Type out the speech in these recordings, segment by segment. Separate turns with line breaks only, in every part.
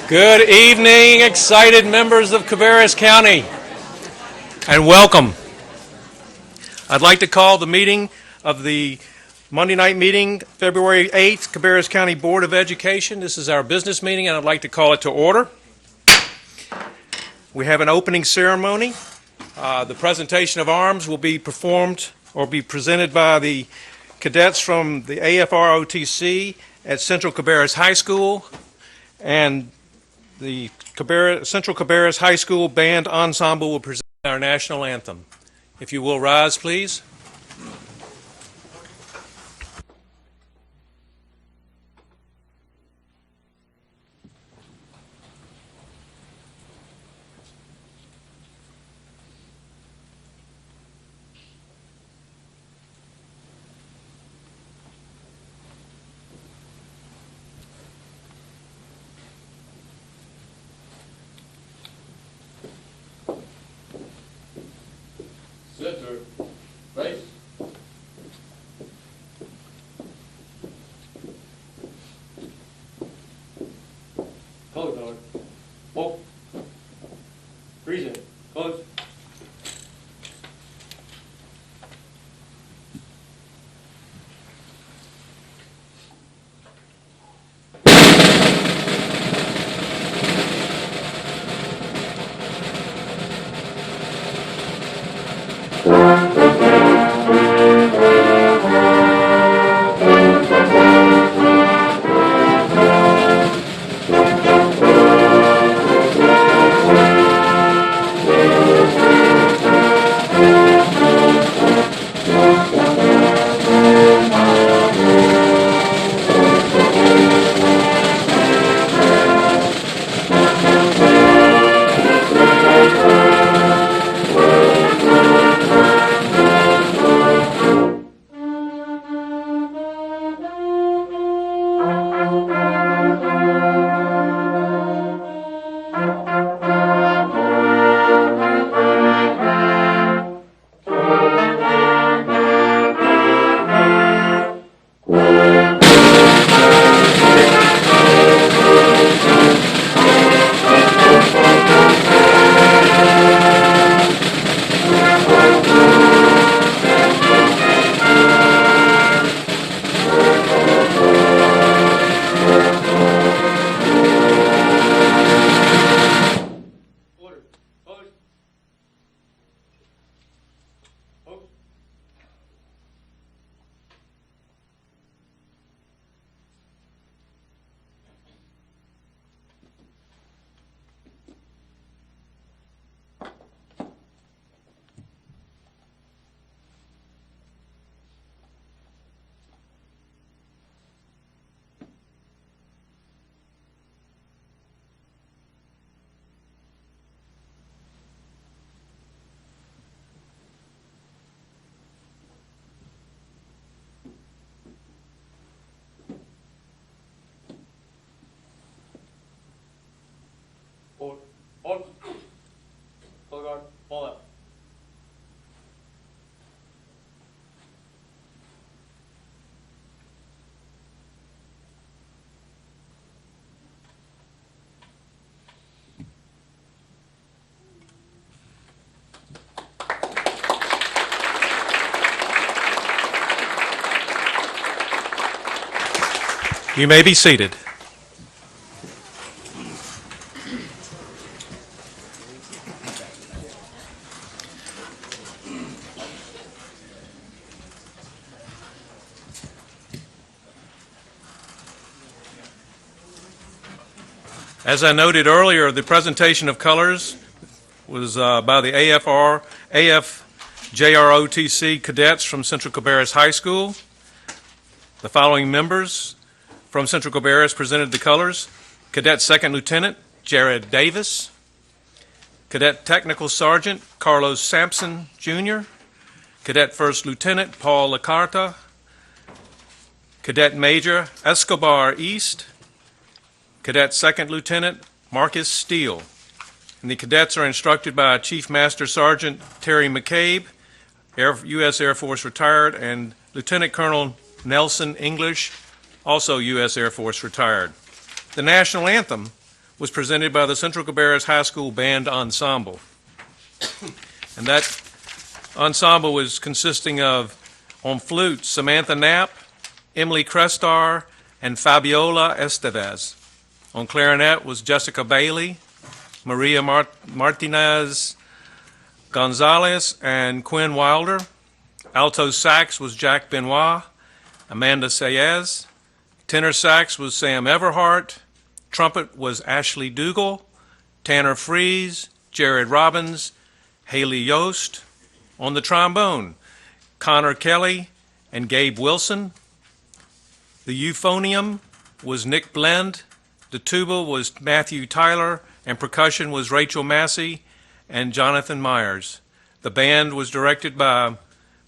Good evening, excited members of Cabarrus County, and welcome. I'd like to call the meeting of the Monday night meeting, February 8th, Cabarrus County Board of Education. This is our business meeting, and I'd like to call it to order. We have an opening ceremony. The presentation of arms will be performed or be presented by the cadets from the AFR-OTC at Central Cabarrus High School, and the Central Cabarrus High School Band Ensemble will present our national anthem. If you will rise, please.
Center, face. Color guard. Walk. Present. Close. Forward. On. Color guard. Fall out.
You may be seated. As I noted earlier, the presentation of colors was by the AFJROTC cadets from Central Cabarrus High School. The following members from Central Cabarrus presented the colors: Cadet Second Lieutenant Jared Davis, Cadet Technical Sergeant Carlos Sampson, Jr., Cadet First Lieutenant Paul Lacarta, Cadet Major Escobar East, Cadet Second Lieutenant Marcus Steele. And the cadets are instructed by Chief Master Sergeant Terry McCabe, U.S. Air Force retired, and Lieutenant Colonel Nelson English, also U.S. Air Force retired. The national anthem was presented by the Central Cabarrus High School Band Ensemble. And that ensemble was consisting of, on flute, Samantha Knapp, Emily Crestar, and Fabiola Estevez. On clarinet was Jessica Bailey, Maria Martinez Gonzalez, and Quinn Wilder. Alto sax was Jack Benoit, Amanda Sayez. Tenor sax was Sam Everhart. Trumpet was Ashley Dougal, Tanner Fries, Jared Robbins, Haley Yost. On the trombone, Connor Kelly and Gabe Wilson. The euphonium was Nick Blend. The tuba was Matthew Tyler, and percussion was Rachel Massey and Jonathan Myers. The band was directed by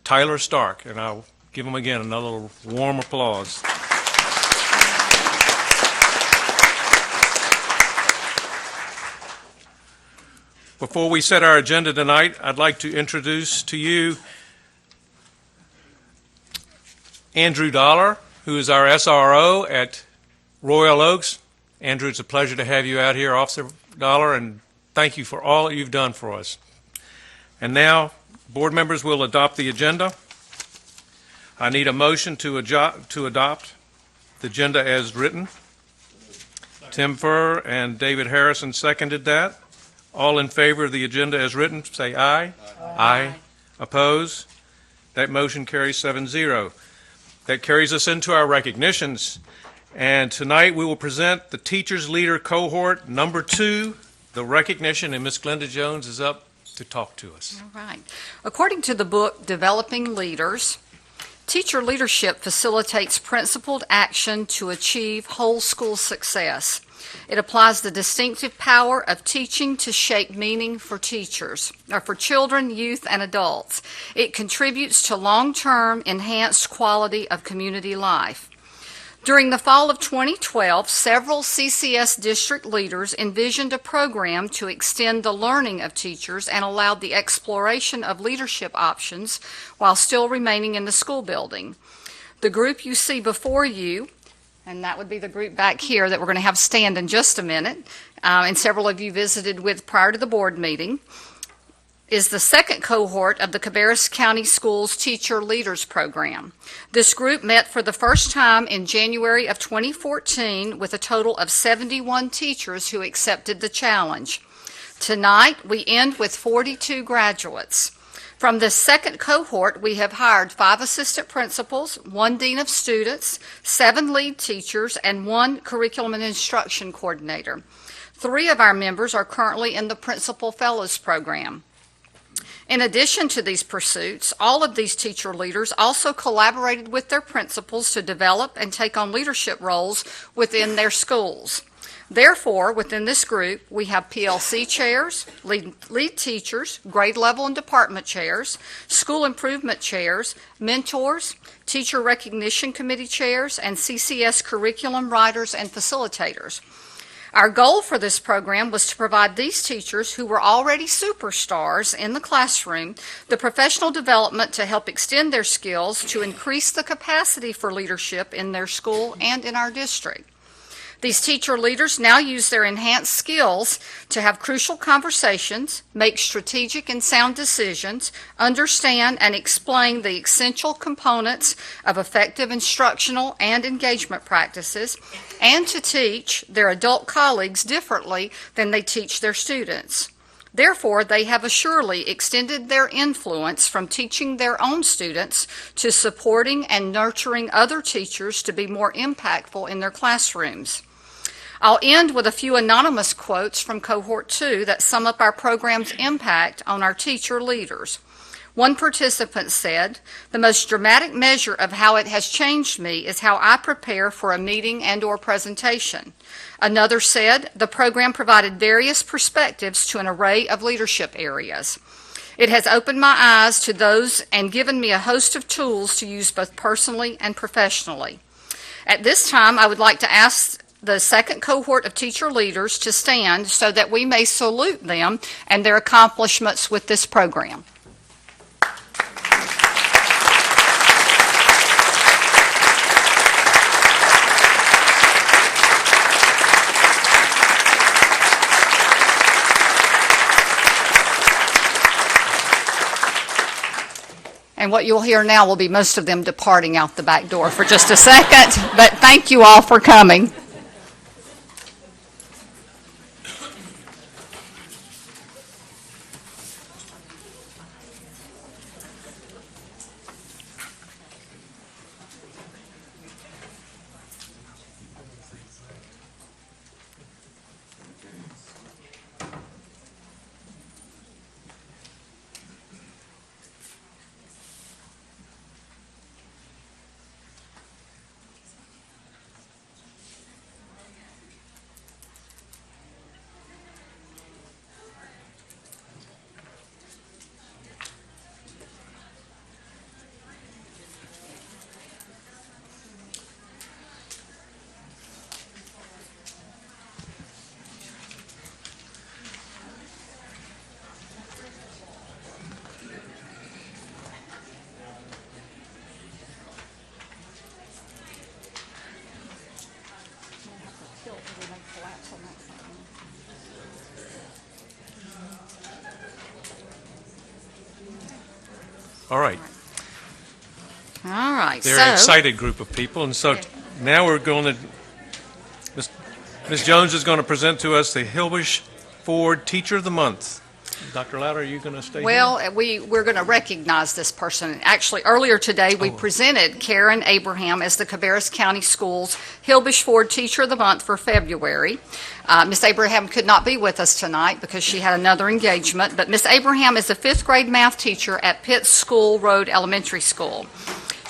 Tyler Stark, and I'll give him again another warm applause. Before we set our agenda tonight, I'd like to introduce to you Andrew Dollar, who is our SRO at Royal Oaks. Andrew, it's a pleasure to have you out here, Officer Dollar, and thank you for all that you've done for us. And now, board members will adopt the agenda. I need a motion to adopt the agenda as written. Tim Furr and David Harrison seconded that. All in favor of the agenda as written, say aye. Aye. Oppose? That motion carries 7-0. That carries us into our recognitions. And tonight we will present the Teachers Leader Cohort number 2, the recognition, and Ms. Glenda Jones is up to talk to us.
All right. According to the book Developing Leaders, teacher leadership facilitates principled action to achieve whole school success. It applies the distinctive power of teaching to shape meaning for teachers, or for children, youth, and adults. It contributes to long-term enhanced quality of community life. During the fall of 2012, several CCS district leaders envisioned a program to extend the learning of teachers and allowed the exploration of leadership options while still remaining in the school building. The group you see before you, and that would be the group back here that we're going to have stand in just a minute, and several of you visited with prior to the board meeting, is the second cohort of the Cabarrus County Schools Teacher Leaders Program. This group met for the first time in January of 2014 with a total of 71 teachers who accepted the challenge. Tonight, we end with 42 graduates. From this second cohort, we have hired 5 assistant principals, 1 dean of students, 7 lead teachers, and 1 curriculum and instruction coordinator. 3 of our members are currently in the Principal Fellows Program. In addition to these pursuits, all of these teacher leaders also collaborated with their principals to develop and take on leadership roles within their schools. Therefore, within this group, we have PLC chairs, lead teachers, grade level and department chairs, school improvement chairs, mentors, teacher recognition committee chairs, and CCS curriculum writers and facilitators. Our goal for this program was to provide these teachers who were already superstars in the classroom the professional development to help extend their skills to increase the capacity for leadership in their school and in our district. These teacher leaders now use their enhanced skills to have crucial conversations, make strategic and sound decisions, understand and explain the essential components of effective instructional and engagement practices, and to teach their adult colleagues differently than they teach their students. Therefore, they have assuredly extended their influence from teaching their own students to supporting and nurturing other teachers to be more impactful in their classrooms. I'll end with a few anonymous quotes from Cohort 2 that sum up our program's impact on our teacher leaders. One participant said, "The most dramatic measure of how it has changed me is how I prepare for a meeting and/or presentation." Another said, "The program provided various perspectives to an array of leadership areas. It has opened my eyes to those and given me a host of tools to use both personally and professionally." At this time, I would like to ask the second cohort of teacher leaders to stand so that we may salute them and their accomplishments with this program. And what you'll hear now will be most of them departing out the back door for just a second. But thank you all for coming.
All right.
All right.
They're an excited group of people, and so now we're going to, Ms. Jones is going to present to us the Hilbish Ford Teacher of the Month. Dr. Lowder, are you going to stay here?
Well, we're going to recognize this person. Actually, earlier today, we presented Karen Abraham as the Cabarrus County Schools Hilbish Ford Teacher of the Month for February. Ms. Abraham could not be with us tonight because she had another engagement, but Ms. Abraham is a fifth grade math teacher at Pitt School Road Elementary School.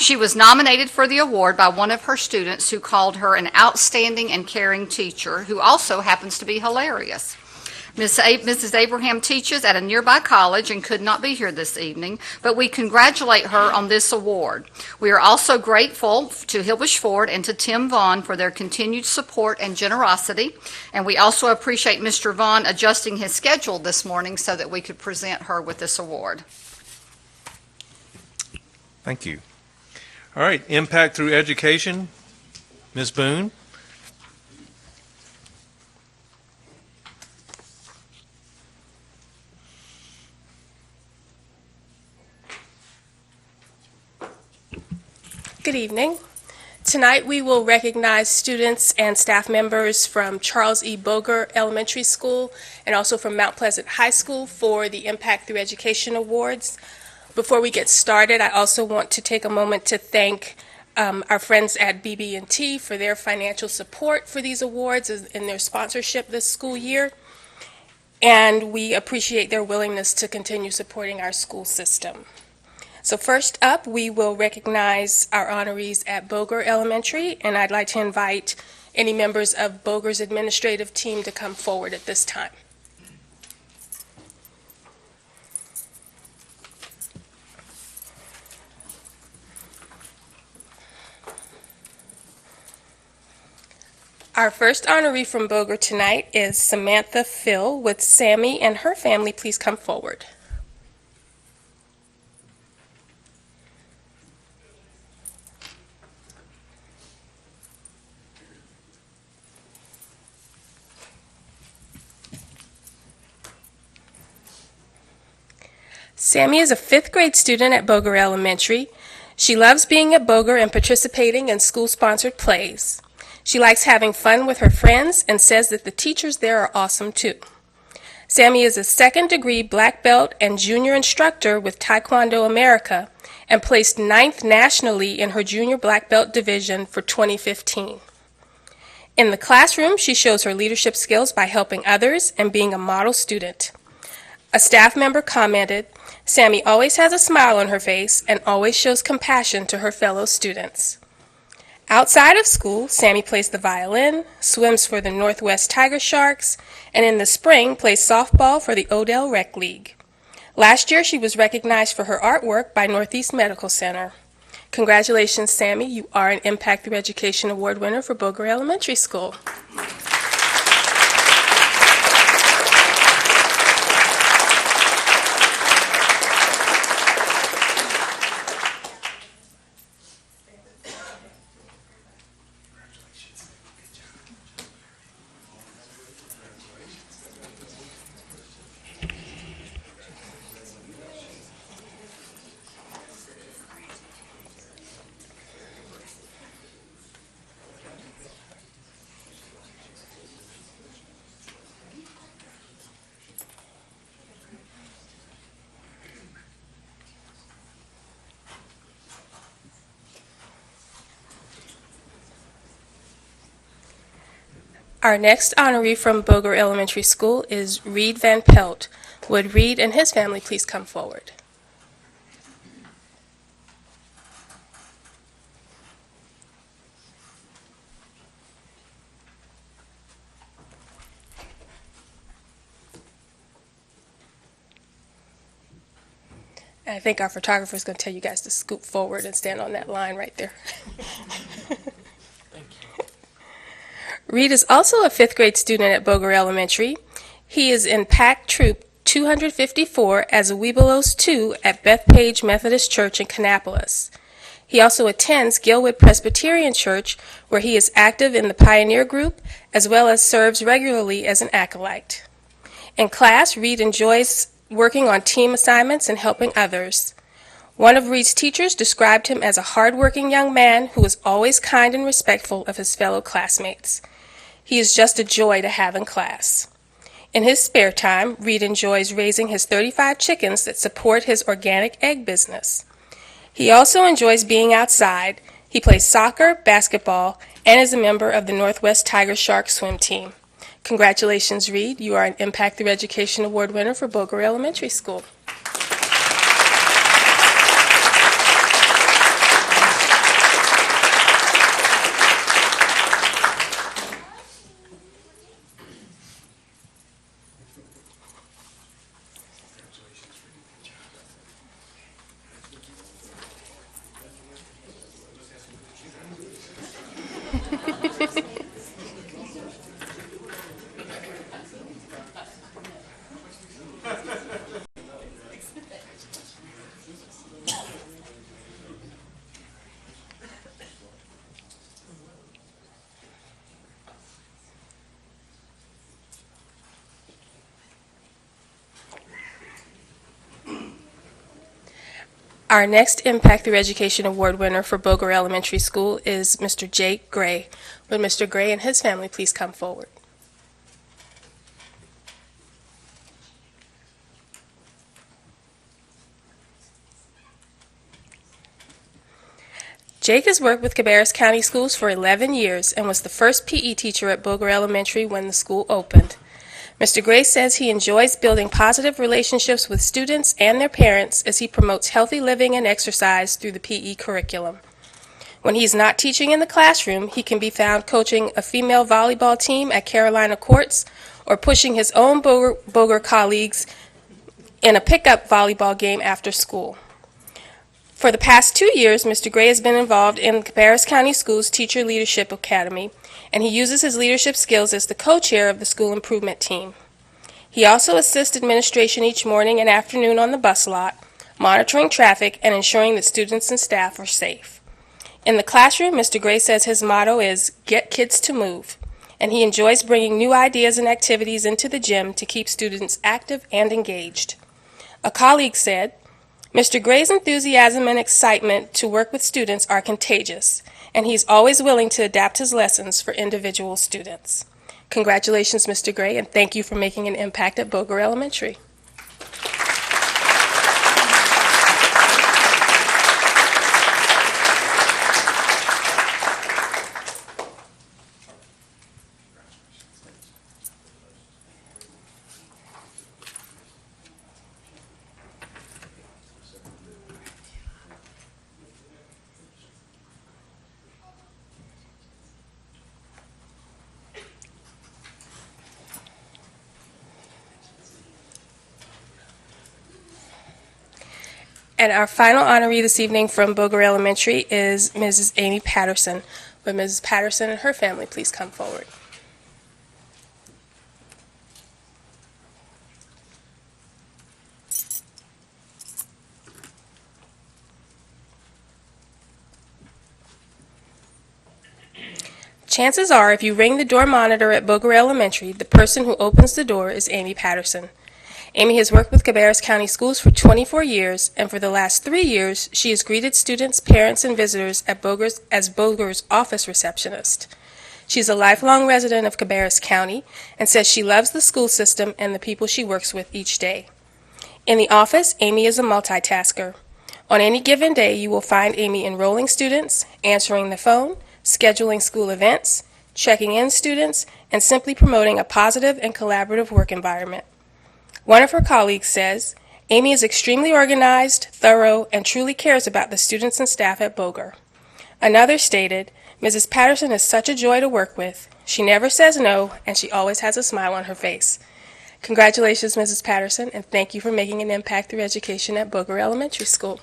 She was nominated for the award by one of her students who called her an outstanding and caring teacher who also happens to be hilarious. Mrs. Abraham teaches at a nearby college and could not be here this evening, but we congratulate her on this award. We are also grateful to Hilbish Ford and to Tim Vaughn for their continued support and generosity, and we also appreciate Mr. Vaughn adjusting his schedule this morning so that we could present her with this award.
Thank you. All right, Impact Through Education, Ms. Boone.
Good evening. Tonight we will recognize students and staff members from Charles E. Boger Elementary School and also from Mount Pleasant High School for the Impact Through Education Awards. Before we get started, I also want to take a moment to thank our friends at BB&T for their financial support for these awards and their sponsorship this school year. And we appreciate their willingness to continue supporting our school system. So first up, we will recognize our honorees at Boger Elementary, and I'd like to invite any members of Boger's administrative team to come forward at this time. Our first honoree from Boger tonight is Samantha Phil. Would Sammy and her family please come forward? Sammy is a fifth grade student at Boger Elementary. She loves being at Boger and participating in school-sponsored plays. She likes having fun with her friends and says that the teachers there are awesome too. Sammy is a second-degree black belt and junior instructor with Taekwondo America and placed 9th nationally in her junior black belt division for 2015. In the classroom, she shows her leadership skills by helping others and being a model student. A staff member commented, "Sammy always has a smile on her face and always shows compassion to her fellow students." Outside of school, Sammy plays the violin, swims for the Northwest Tiger Sharks, and in the spring plays softball for the Odell Rec League. Last year, she was recognized for her artwork by Northeast Medical Center. Congratulations, Sammy. You are an Impact Through Education Award winner for Boger Elementary School. Our next honoree from Boger Elementary School is Reed Van Pelt. Would Reed and his family please come forward? I think our photographer is going to tell you guys to scoot forward and stand on that line right there. Reed is also a fifth grade student at Boger Elementary. He is in Pack Troop 254 as a Webelos 2 at Bethpage Methodist Church in Kannapolis. He also attends Gilwood Presbyterian Church, where he is active in the Pioneer Group, as well as serves regularly as an acolyte. In class, Reed enjoys working on team assignments and helping others. One of Reed's teachers described him as a hard-working young man who is always kind and respectful of his fellow classmates. He is just a joy to have in class. In his spare time, Reed enjoys raising his 35 chickens that support his organic egg business. He also enjoys being outside. He plays soccer, basketball, and is a member of the Northwest Tiger Shark swim team. Congratulations, Reed. You are an Impact Through Education Award winner for Boger Elementary School. Our next Impact Through Education Award winner for Boger Elementary School is Mr. Jake Gray. Would Mr. Gray and his family please come forward? Jake has worked with Cabarrus County Schools for 11 years and was the first PE teacher at Boger Elementary when the school opened. Mr. Gray says he enjoys building positive relationships with students and their parents as he promotes healthy living and exercise through the PE curriculum. When he's not teaching in the classroom, he can be found coaching a female volleyball team at Carolina Courts or pushing his own Boger colleagues in a pickup volleyball game after school. For the past 2 years, Mr. Gray has been involved in Cabarrus County Schools Teacher Leadership Academy, and he uses his leadership skills as the co-chair of the school improvement team. He also assists administration each morning and afternoon on the bus lot, monitoring traffic and ensuring that students and staff are safe. In the classroom, Mr. Gray says his motto is, "Get kids to move," and he enjoys bringing new ideas and activities into the gym to keep students active and engaged. A colleague said, "Mr. Gray's enthusiasm and excitement to work with students are contagious, and he's always willing to adapt his lessons for individual students." Congratulations, Mr. Gray, and thank you for making an impact at Boger Elementary. And our final honoree this evening from Boger Elementary is Mrs. Amy Patterson. Would Mrs. Patterson and her family please come forward? Chances are, if you ring the door monitor at Boger Elementary, the person who opens the door is Amy Patterson. Amy has worked with Cabarrus County Schools for 24 years, and for the last 3 years, she has greeted students, parents, and visitors at as Boger's office receptionist. She's a lifelong resident of Cabarrus County and says she loves the school system and the people she works with each day. In the office, Amy is a multitasker. On any given day, you will find Amy enrolling students, answering the phone, scheduling school events, checking in students, and simply promoting a positive and collaborative work environment. One of her colleagues says, Amy is extremely organized, thorough, and truly cares about the students and staff at Boger. Another stated, Mrs. Patterson is such a joy to work with. She never says no, and she always has a smile on her face. Congratulations, Mrs. Patterson, and thank you for making an impact through education at Boger Elementary School.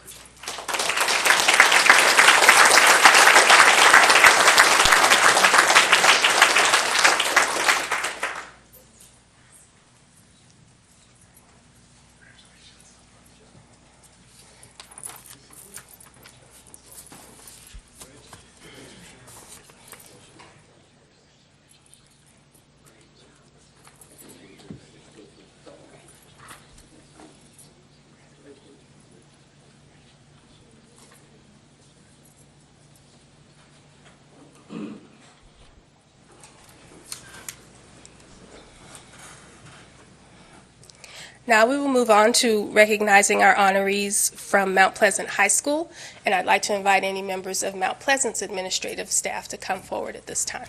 Now we will move on to recognizing our honorees from Mount Pleasant High School, and I'd like to invite any members of Mount Pleasant's administrative staff to come forward at this time.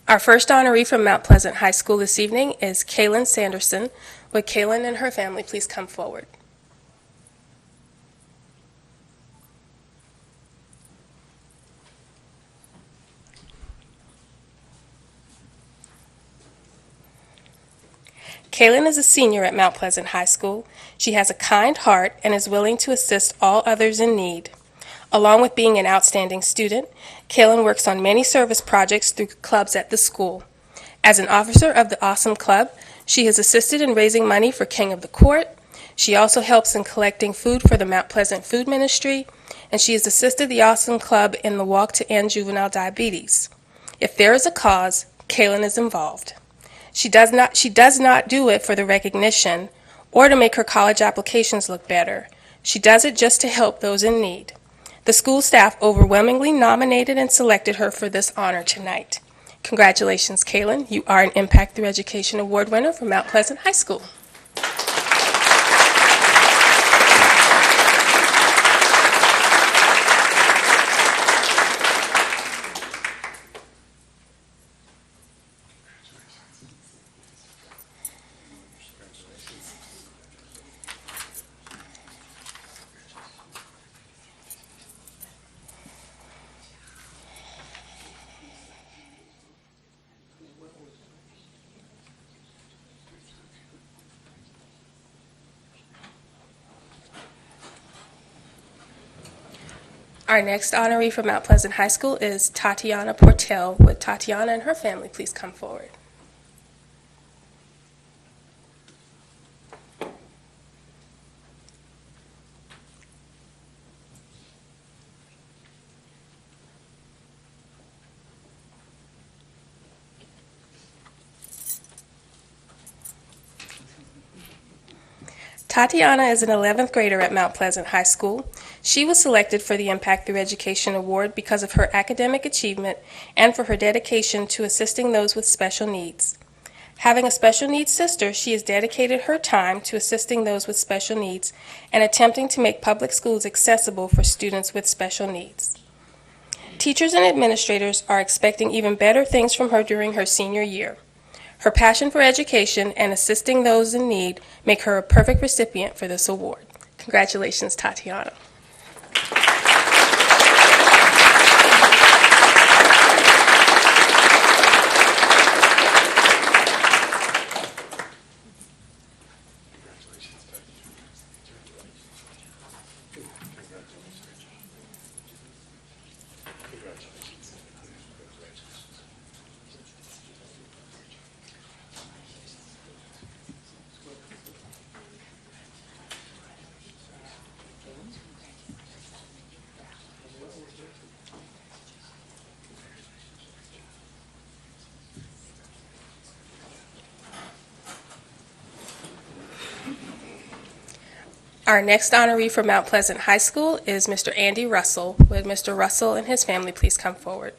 Our first honoree from Mount Pleasant High School this evening is Kaylin Sanderson. Would Kaylin and her family please come forward? Kaylin is a senior at Mount Pleasant High School. She has a kind heart and is willing to assist all others in need. Along with being an outstanding student, Kaylin works on many service projects through clubs at the school. As an officer of the Awesome Club, she has assisted in raising money for King of the Court. She also helps in collecting food for the Mount Pleasant Food Ministry, and she has assisted the Awesome Club in the Walk to End Juvenile Diabetes. If there is a cause, Kaylin is involved. She does not do it for the recognition or to make her college applications look better. She does it just to help those in need. The school staff overwhelmingly nominated and selected her for this honor tonight. Congratulations, Kaylin. You are an Impact Through Education Award winner from Mount Pleasant High School. Our next honoree from Mount Pleasant High School is Tatiana Portel. Would Tatiana and her family please come forward? Tatiana is an 11th grader at Mount Pleasant High School. She was selected for the Impact Through Education Award because of her academic achievement and for her dedication to assisting those with special needs. Having a special needs sister, she has dedicated her time to assisting those with special needs and attempting to make public schools accessible for students with special needs. Teachers and administrators are expecting even better things from her during her senior year. Her passion for education and assisting those in need make her a perfect recipient for this award. Congratulations, Tatiana. Our next honoree from Mount Pleasant High School is Mr. Andy Russell. Would Mr. Russell and his family please come forward?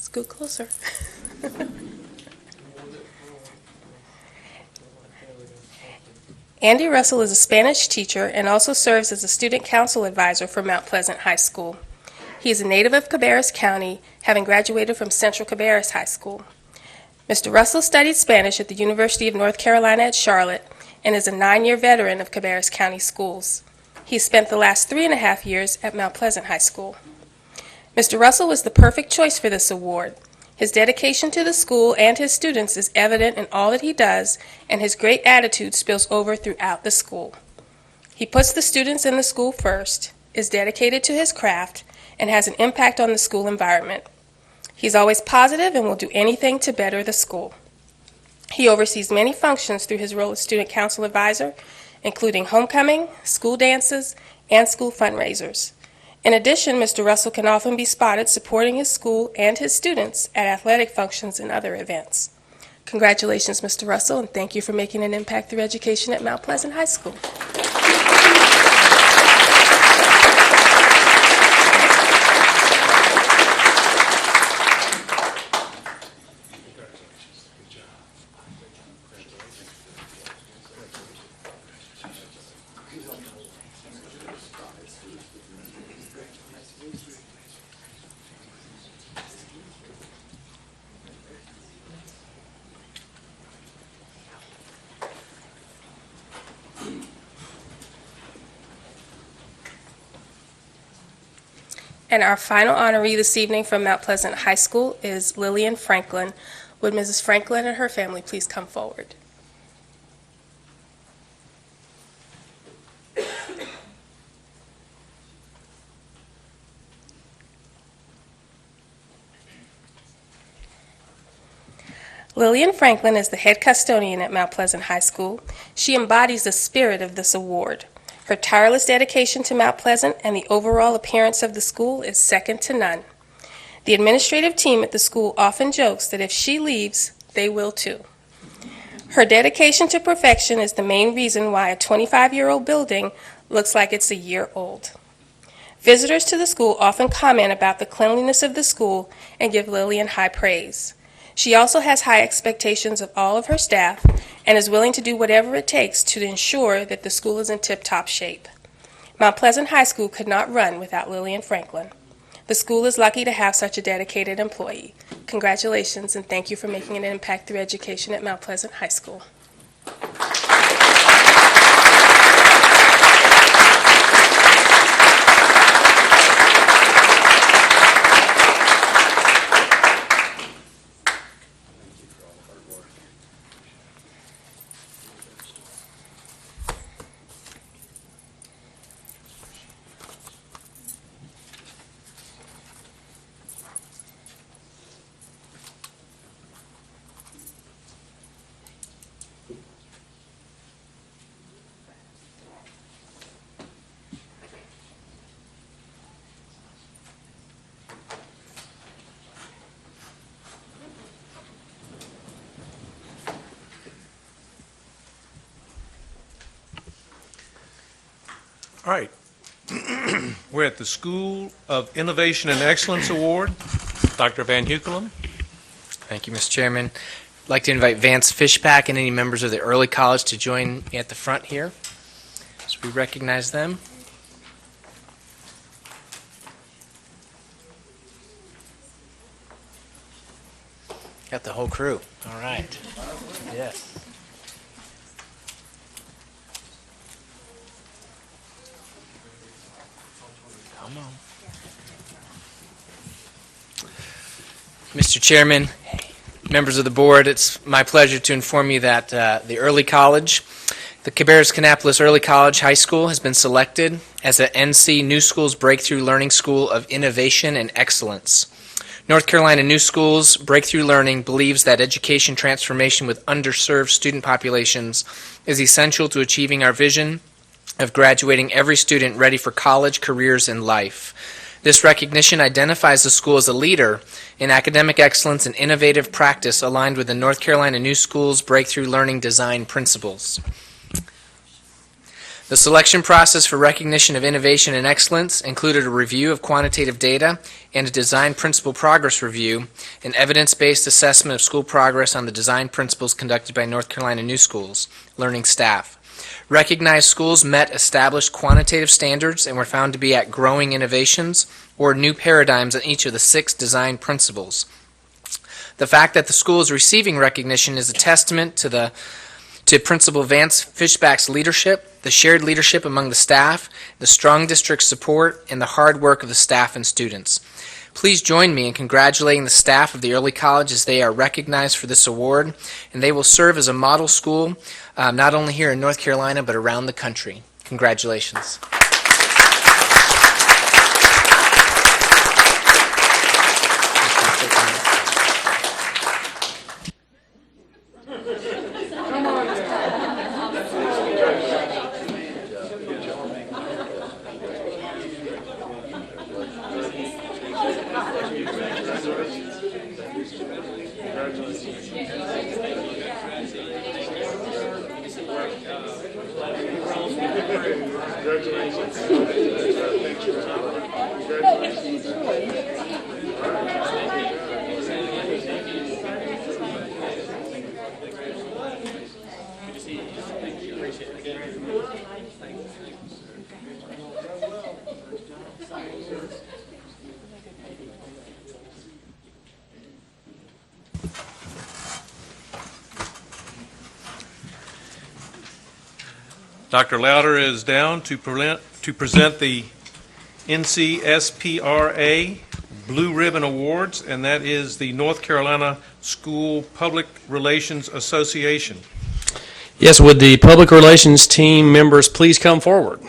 Scoot closer. Andy Russell is a Spanish teacher and also serves as a student council advisor for Mount Pleasant High School. He is a native of Cabarrus County, having graduated from Central Cabarrus High School. Mr. Russell studied Spanish at the University of North Carolina at Charlotte and is a 9-year veteran of Cabarrus County schools. He spent the last 3.5 years at Mount Pleasant High School. Mr. Russell was the perfect choice for this award. His dedication to the school and his students is evident in all that he does, and his great attitude spills over throughout the school. He puts the students in the school first, is dedicated to his craft, and has an impact on the school environment. He's always positive and will do anything to better the school. He oversees many functions through his role as student council advisor, including homecoming, school dances, and school fundraisers. In addition, Mr. Russell can often be spotted supporting his school and his students at athletic functions and other events. Congratulations, Mr. Russell, and thank you for making an impact through education at Mount Pleasant High School. And our final honoree this evening from Mount Pleasant High School is Lillian Franklin. Would Mrs. Franklin and her family please come forward? Lillian Franklin is the head custodian at Mount Pleasant High School. She embodies the spirit of this award. Her tireless dedication to Mount Pleasant and the overall appearance of the school is second to none. The administrative team at the school often jokes that if she leaves, they will too. Her dedication to perfection is the main reason why a 25-year-old building looks like it's a year old. Visitors to the school often comment about the cleanliness of the school and give Lillian high praise. She also has high expectations of all of her staff and is willing to do whatever it takes to ensure that the school is in tip-top shape. Mount Pleasant High School could not run without Lillian Franklin. The school is lucky to have such a dedicated employee. Congratulations, and thank you for making an impact through education at Mount Pleasant High School.
All right. We're at the School of Innovation and Excellence Award. Dr. Van Hukelum.
Thank you, Mr. Chairman. I'd like to invite Vance Fishpack and any members of the early college to join me at the front here as we recognize them. Got the whole crew. All right. Yes. Come on. Mr. Chairman, members of the board, it's my pleasure to inform you that the early college, the Cabarrus-Kannapolis Early College High School, has been selected as a NC New Schools Breakthrough Learning School of Innovation and Excellence. North Carolina New Schools Breakthrough Learning believes that education transformation with underserved student populations is essential to achieving our vision of graduating every student ready for college, careers, and life. This recognition identifies the school as a leader in academic excellence and innovative practice aligned with the North Carolina New Schools Breakthrough Learning Design principles. The selection process for recognition of innovation and excellence included a review of quantitative data and a design principle progress review, an evidence-based assessment of school progress on the design principles conducted by North Carolina New Schools learning staff. Recognized schools met established quantitative standards and were found to be at growing innovations or new paradigms on each of the 6 design principles. The fact that the school is receiving recognition is a testament to Principal Vance Fishback's leadership, the shared leadership among the staff, the strong district support, and the hard work of the staff and students. Please join me in congratulating the staff of the early college as they are recognized for this award, and they will serve as a model school not only here in North Carolina but around the country. Congratulations.
Dr. Lowder is down to present the NCSPRA Blue Ribbon Awards, and that is the North Carolina School Public Relations Association.
Yes, would the public relations team members please come forward?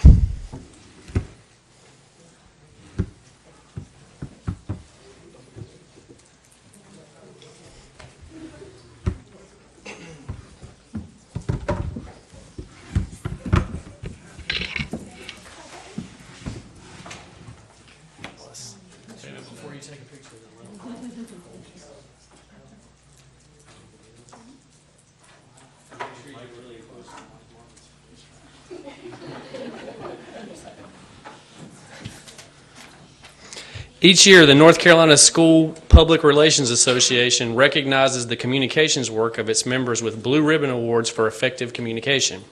Each year, the North Carolina School Public Relations Association recognizes the communications work of its members with Blue Ribbon Awards for effective communication.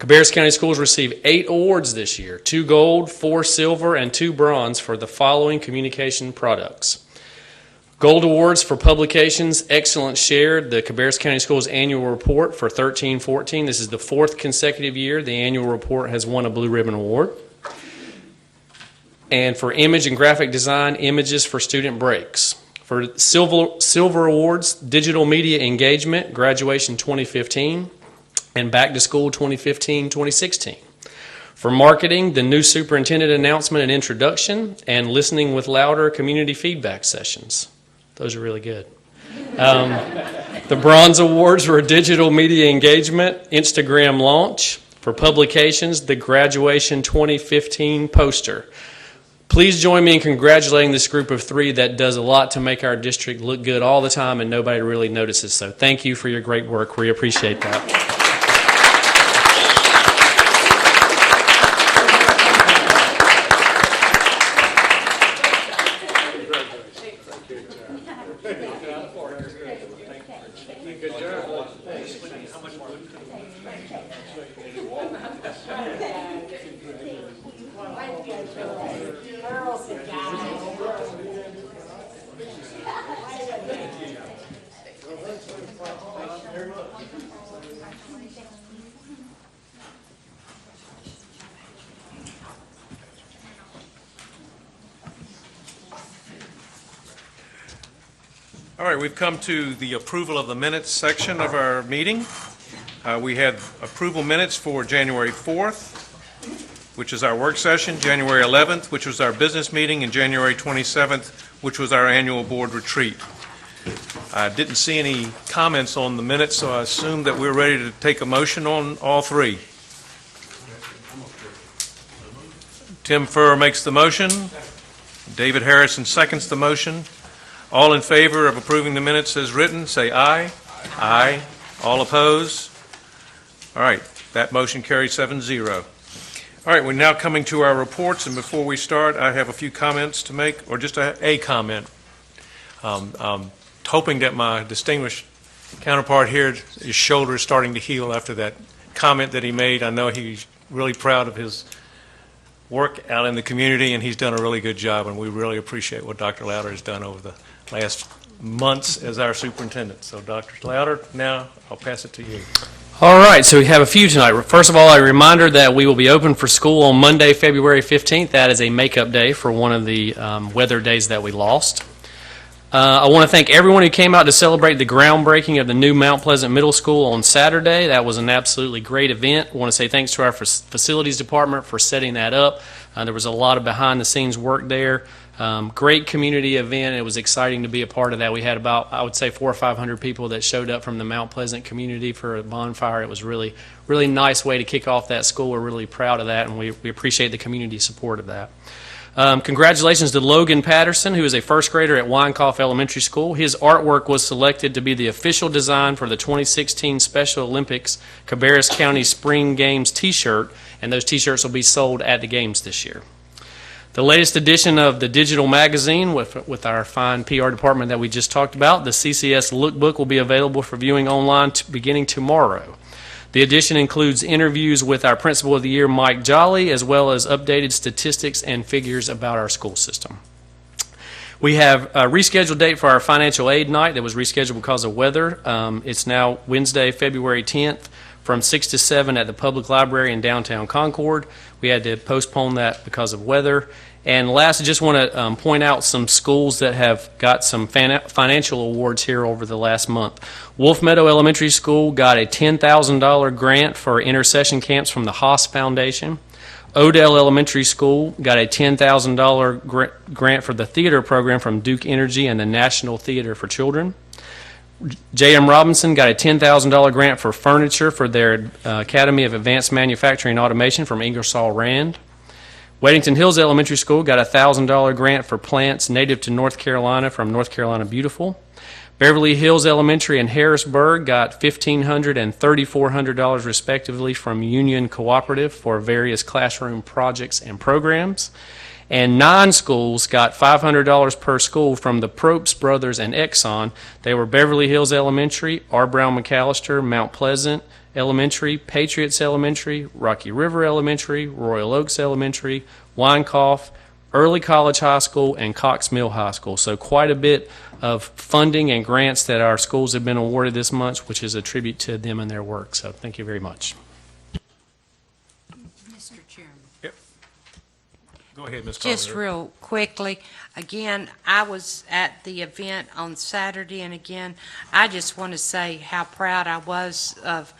Cabarrus County Schools received 8 awards this year, 2 gold, 4 silver, and 2 bronze for the following communication products. Gold awards for publications, Excellence Shared, the Cabarrus County Schools Annual Report for 13-14. This is the 4th consecutive year the annual report has won a Blue Ribbon Award. And for image and graphic design, Images for Student Breaks. For silver awards, Digital Media Engagement, Graduation 2015, and Back to School 2015-2016. For marketing, the new Superintendent Announcement and Introduction, and Listening with Lowder Community Feedback Sessions. Those are really good. The bronze awards were Digital Media Engagement, Instagram Launch. For publications, the Graduation 2015 Poster. Please join me in congratulating this group of 3 that does a lot to make our district look good all the time and nobody really notices. So thank you for your great work. We appreciate that.
All right, we've come to the approval of the minutes section of our meeting. We had approval minutes for January 4th, which is our work session, January 11th, which was our business meeting, and January 27th, which was our annual board retreat. I didn't see any comments on the minutes, so I assume that we're ready to take a motion on all 3. Tim Furr makes the motion. David Harrison seconds the motion. All in favor of approving the minutes as written, say aye. Aye. All opposed? All right, that motion carries 7-0. All right, we're now coming to our reports, and before we start, I have a few comments to make, or just a comment. Hoping that my distinguished counterpart here, his shoulder is starting to heal after that comment that he made. I know he's really proud of his work out in the community, and he's done a really good job, and we really appreciate what Dr. Lowder has done over the last months as our superintendent. So, Dr. Lowder, now I'll pass it to you.
All right, so we have a few tonight. First of all, a reminder that we will be open for school on Monday, February 15th. That is a makeup day for one of the weather days that we lost. I want to thank everyone who came out to celebrate the groundbreaking of the new Mount Pleasant Middle School on Saturday. That was an absolutely great event. I want to say thanks to our facilities department for setting that up. There was a lot of behind-the-scenes work there. Great community event. It was exciting to be a part of that. We had about, I would say, 400 or 500 people that showed up from the Mount Pleasant community for a bonfire. It was really nice way to kick off that school. We're really proud of that, and we appreciate the community support of that. Congratulations to Logan Patterson, who is a first grader at Weinkauf Elementary School. His artwork was selected to be the official design for the 2016 Special Olympics Cabarrus County Spring Games t-shirt, and those t-shirts will be sold at the games this year. The latest edition of the digital magazine with our fine PR department that we just talked about, the CCS Lookbook, will be available for viewing online beginning tomorrow. The edition includes interviews with our Principal of the Year, Mike Jolly, as well as updated statistics and figures about our school system. We have a rescheduled date for our financial aid night that was rescheduled because of weather. It's now Wednesday, February 10th from 6 to 7 at the Public Library in downtown Concord. We had to postpone that because of weather. And last, I just want to point out some schools that have got some financial awards here over the last month. Wolf Meadow Elementary School got a $10,000 grant for intercession camps from the Haas Foundation. Odell Elementary School got a $10,000 grant for the theater program from Duke Energy and the National Theater for Children. J.M. Robinson got a $10,000 grant for furniture for their Academy of Advanced Manufacturing and Automation from Ingersoll Rand. Weddington Hills Elementary School got a $1,000 grant for plants native to North Carolina from North Carolina Beautiful. Beverly Hills Elementary and Harrisburg got $1,500 and $3,400 respectively from Union Cooperative for various classroom projects and programs. And 9 schools got $500 per school from the Probst Brothers and Exxon. They were Beverly Hills Elementary, R. Brown McAllister, Mount Pleasant Elementary, Patriots Elementary, Rocky River Elementary, Royal Oaks Elementary, Weinkauf, Early College High School, and Cox Mill High School. So quite a bit of funding and grants that our schools have been awarded this month, which is a tribute to them and their work. So thank you very much.
Mr. Chairman.
Yep. Go ahead, Ms.
Just
Carpenter.
real quickly, again, I was at the event on Saturday, and again, I just want to say how proud I was of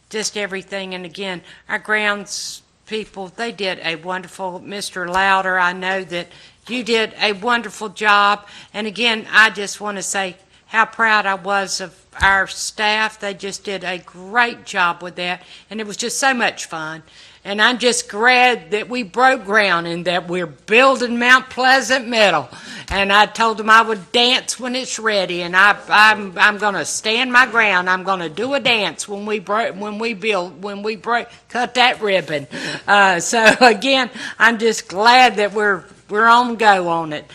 just everything. And again, our grounds people, they did a wonderful, Mr. Lowder, I know that you did a wonderful job. And again, I just want to say how proud I was of our staff. They just did a great job with that, and it was just so much fun. And I'm just glad that we broke ground and that we're building Mount Pleasant Middle. And I told them I would dance when it's ready, and I'm going to stand my ground. I'm going to do a dance when we cut that ribbon. So again, I'm just glad that we're on go on it.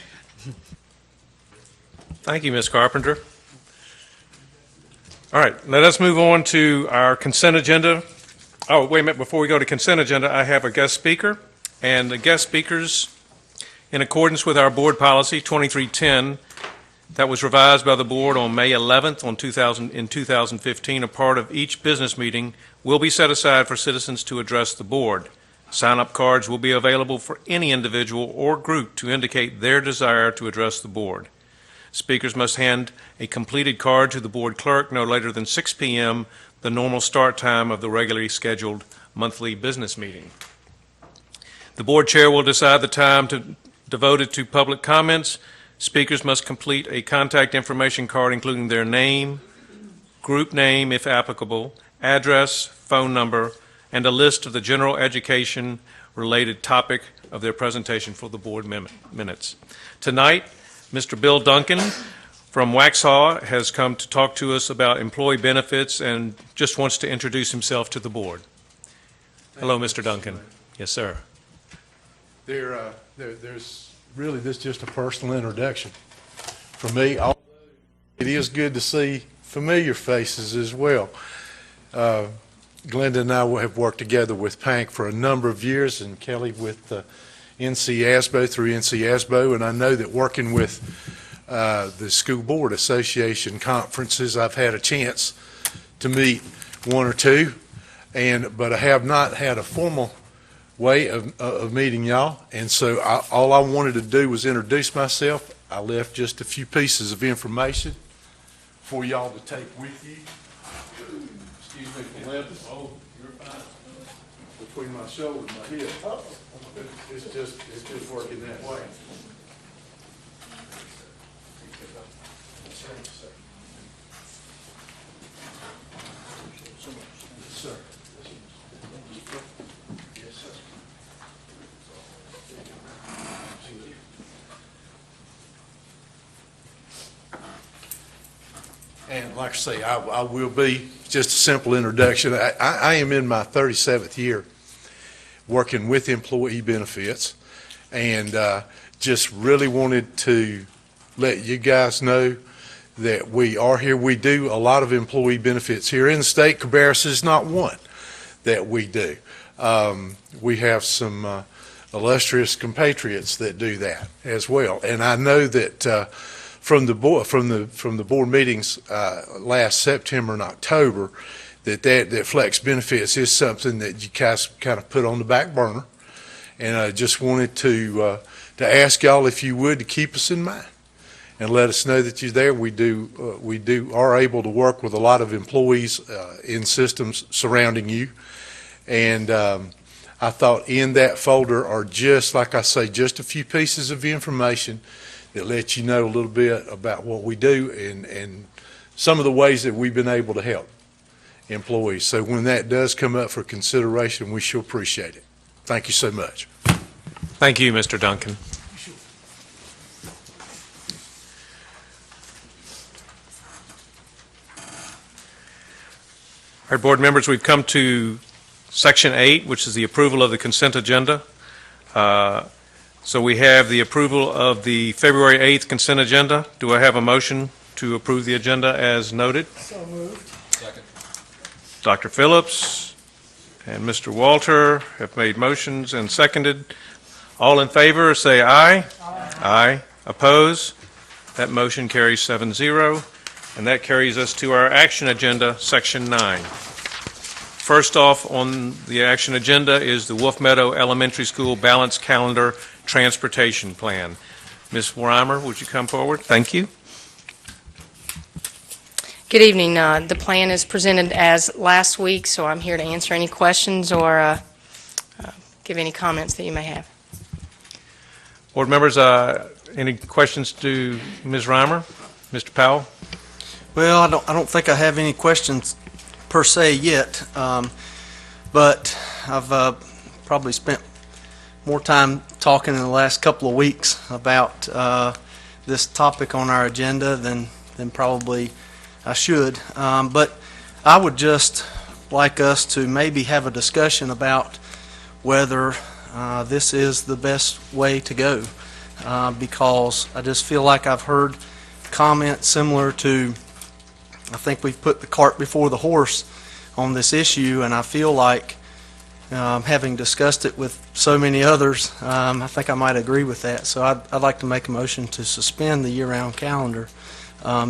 Thank you, Ms. Carpenter. All right, let us move on to our consent agenda. Oh, wait a minute. Before we go to consent agenda, I have a guest speaker. And the guest speakers, in accordance with our board policy 2310, that was revised by the board on May 11th in 2015, a part of each business meeting will be set aside for citizens to address the board. Sign-up cards will be available for any individual or group to indicate their desire to address the board. Speakers must hand a completed card to the board clerk no later than 6 p.m., the normal start time of the regularly scheduled monthly business meeting. The board chair will decide the time devoted to public comments. Speakers must complete a contact information card including their name, group name if applicable, address, phone number, and a list of the general education related topic of their presentation for the board minutes. Tonight, Mr. Bill Duncan from Waxhaw has come to talk to us about employee benefits and just wants to introduce himself to the board. Hello, Mr. Duncan. Yes, sir.
There's really this just a personal introduction for me. Although it is good to see familiar faces as well. Glenda and I have worked together with PANC for a number of years, and Kelly with NC-ASBO through NC-ASBO, and I know that working with the School Board Association conferences, I've had a chance to meet one or two, but I have not had a formal way of meeting y'all, and so all I wanted to do was introduce myself. I left just a few pieces of information for y'all to take with you. Excuse me, oh, you're fine. Between my shoulder and my hip. It's just working that way. Sir. Yes, sir. And like I say, I will be just a simple introduction. I am in my 37th year working with employee benefits, and just really wanted to let you guys know that we are here. We do a lot of employee benefits here in the state. Cabarrus is not one that we do. We have some illustrious compatriots that do that as well, and I know that from the board meetings last September and October, that flex benefits is something that you guys kind of put on the back burner, and I just wanted to ask y'all if you would to keep us in mind and let us know that you're there. We are able to work with a lot of employees in systems surrounding you, and I thought in that folder are just, like I say, just a few pieces of information that let you know a little bit about what we do and some of the ways that we've been able to help employees. So when that does come up for consideration, we sure appreciate it. Thank you so much.
Thank you, Mr. Duncan. All right, board members, we've come to Section 8, which is the approval of the consent agenda. So we have the approval of the February 8th consent agenda. Do I have a motion to approve the agenda as noted?
So moved.
Second.
Dr. Phillips and Mr. Walter have made motions and seconded. All in favor, say aye. Aye. Aye. Oppose? That motion carries 7-0. And that carries us to our action agenda, Section 9. First off on the action agenda is the Wolf Meadow Elementary School Balanced Calendar Transportation Plan. Ms. Rhymer, would you come forward? Thank you.
Good evening. The plan is presented as last week, so I'm here to answer any questions or give any comments that you may have.
Board members, any questions to Ms. Rhymer? Mr. Powell?
Well, I don't think I have any questions per se yet, but I've probably spent more time talking in the last couple of weeks about this topic on our agenda than probably I should. But I would just like us to maybe have a discussion about whether this is the best way to go, because I just feel like I've heard comments similar to, I think we've put the cart before the horse on this issue, and I feel like having discussed it with so many others, I think I might agree with that. So I'd like to make a motion to suspend the year-round calendar,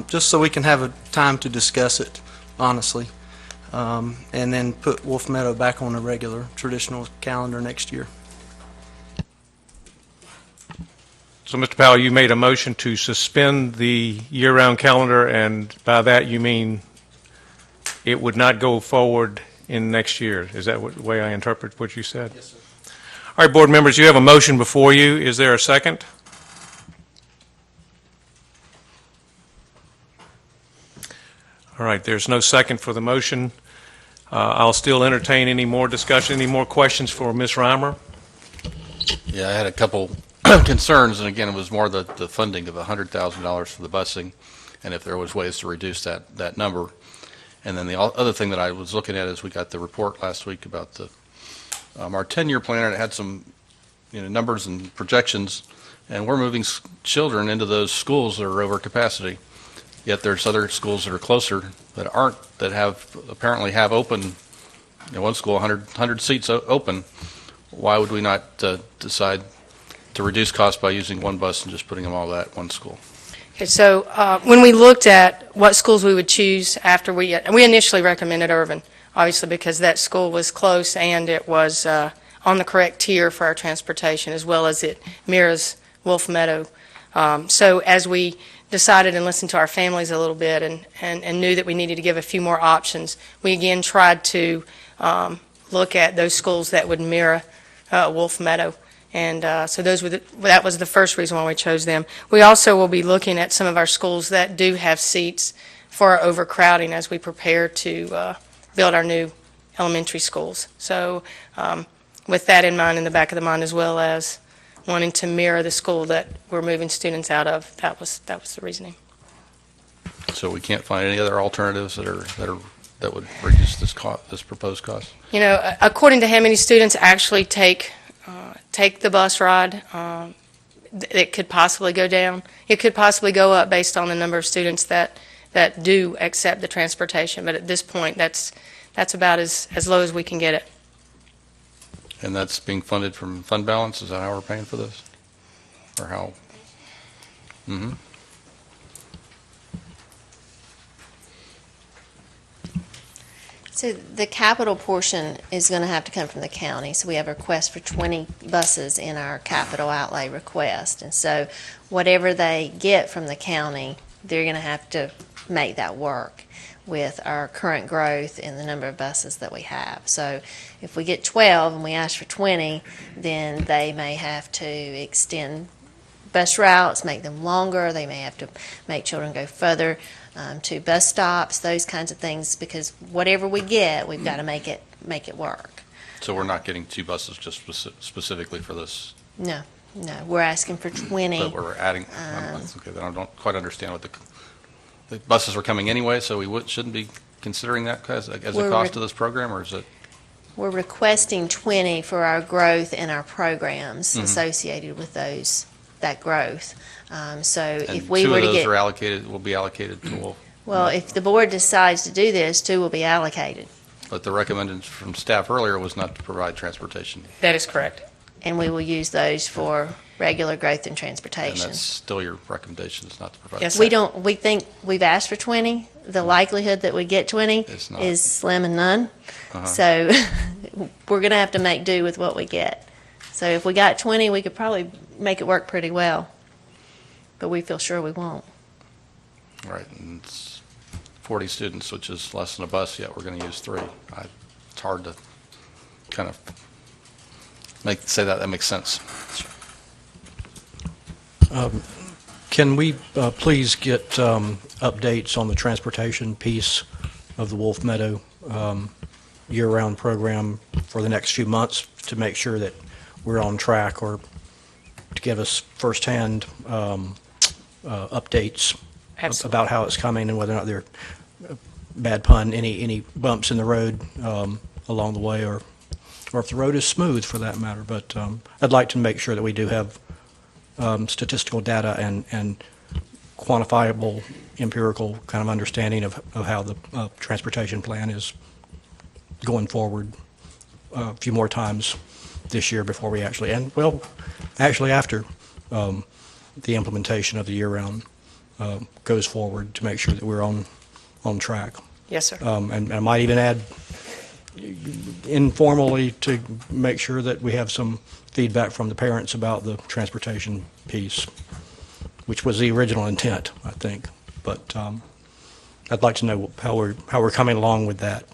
just so we can have a time to discuss it honestly, and then put Wolf Meadow back on the regular traditional calendar next year.
So, Mr. Powell, you made a motion to suspend the year-round calendar, and by that you mean it would not go forward in next year. Is that the way I interpret what you said?
Yes, sir.
All right, board members, you have a motion before you. Is there a second? All right, there's no second for the motion. I'll still entertain any more discussion, any more questions for Ms. Rhymer?
Yeah, I had a couple concerns, and again, it was more the funding of $100,000 for the busing, and if there was ways to reduce that number. And then the other thing that I was looking at is we got the report last week about the Our 10-year plan, it had some, numbers and projections, and we're moving children into those schools that are over capacity. Yet there's other schools that are closer that aren't, that apparently have open, one school, 100 seats open. Why would we not decide to reduce costs by using one bus and just putting them all at one school?
Okay, so when we looked at what schools we would choose after we initially recommended Irvin, obviously because that school was close and it was on the correct tier for our transportation, as well as it mirrors Wolf Meadow. So as we decided and listened to our families a little bit and knew that we needed to give a few more options, we again tried to look at those schools that would mirror Wolf Meadow. And so that was the first reason why we chose them. We also will be looking at some of our schools that do have seats for our overcrowding as we prepare to build our new elementary schools. So with that in mind, in the back of the mind, as well as wanting to mirror the school that we're moving students out of, that was the reasoning.
So we can't find any other alternatives that would reduce this proposed cost?
According to how many students actually take the bus ride, it could possibly go down. It could possibly go up based on the number of students that do accept the transportation. But at this point, that's about as low as we can get it.
And that's being funded from fund balance? Is that how we're paying for this? Or how? Mm-hmm.
So the capital portion is going to have to come from the county. So we have a request for 20 buses in our capital outlay request. And so whatever they get from the county, they're going to have to make that work with our current growth and the number of buses that we have. So if we get 12 and we ask for 20, then they may have to extend bus routes, make them longer. They may have to make children go further to bus stops, those kinds of things, because whatever we get, we've got to make it work.
So we're not getting 2 buses just specifically for this?
No, we're asking for 20.
But we're adding, okay, then I don't quite understand what the buses are coming anyway, so we shouldn't be considering that as a cost of this program, or is it?
We're requesting 20 for our growth and our programs associated with that growth. So
And
if we
2
were
of
to
those
get,
will be allocated to Wolf.
well, if the board decides to do this, 2 will be allocated,
But the recommendation from staff earlier was not to provide transportation.
That is correct.
and we will use those for regular growth and
And
transportation.
that's still your recommendation, is not to provide.
Yes,
We think we've asked for 20. The likelihood that we get 20
It's not.
is slim and none.
Uh-huh.
So we're going to have to make do with what we get. So if we got 20, we could probably make it work pretty well. But we feel sure we won't.
Right, and it's 40 students, which is less than a bus, yet we're going to use 3. It's hard to kind of say that makes sense.
Can we please get updates on the transportation piece of the Wolf Meadow year-round program for the next few months to make sure that we're on track, or to give us firsthand updates about how it's coming and whether or not there are, bad pun, any bumps in the road along the way, or if the road is smooth for that matter. But I'd like to make sure that we do have statistical data and quantifiable, empirical kind of understanding of how the transportation plan is going forward a few more times this year before we actually, after the implementation of the year-round goes forward, to make sure that we're on track.
Yes, sir.
And I might even add informally to make sure that we have some feedback from the parents about the transportation piece, which was the original intent, I think. But I'd like to know how we're coming along with that,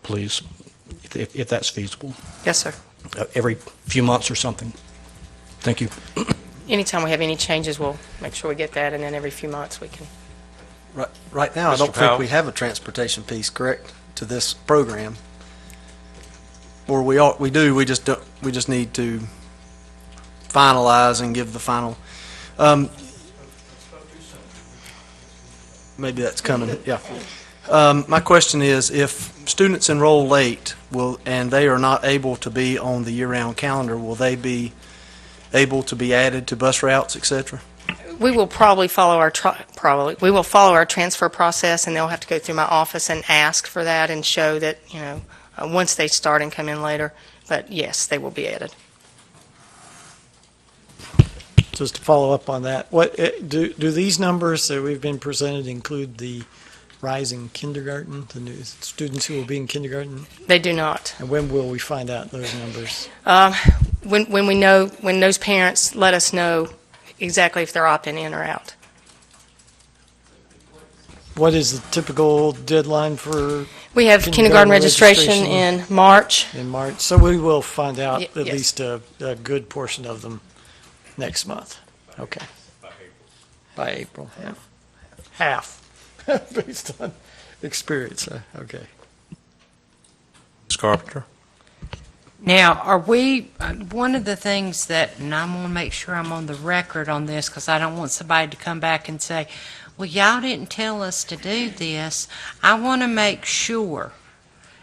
please, if that's feasible.
Yes, sir.
Every few months or something. Thank you.
Anytime we have any changes, we'll make sure we get that, and then every few months we can.
Right now, I
Mr.
don't
Powell?
think we have a transportation piece, correct, to this program? Or we do, we just need to finalize and give the final, maybe that's coming, yeah. My question is, if students enroll late, and they are not able to be on the year-round calendar, will they be able to be added to bus routes, et cetera?
We will probably follow we will follow our transfer process, and they'll have to go through my office and ask for that and show that, once they start and come in later. But yes, they will be added.
Just to follow up on that, what do these numbers that we've been presented include the rise in kindergarten, the new students who will be in kindergarten?
They do not.
And when will we find out those numbers?
When those parents let us know exactly if they're opting in or out.
What is the typical deadline for
We have kindergarten registration in March.
in March? So we will find out
Yes.
at least a good portion of them next month. Okay. By April. Half. Based on experience. Okay.
Ms. Carpenter?
Now, are we, one of the things that, and I'm going to make sure I'm on the record on this because I don't want somebody to come back and say, well, y'all didn't tell us to do this. I want to make sure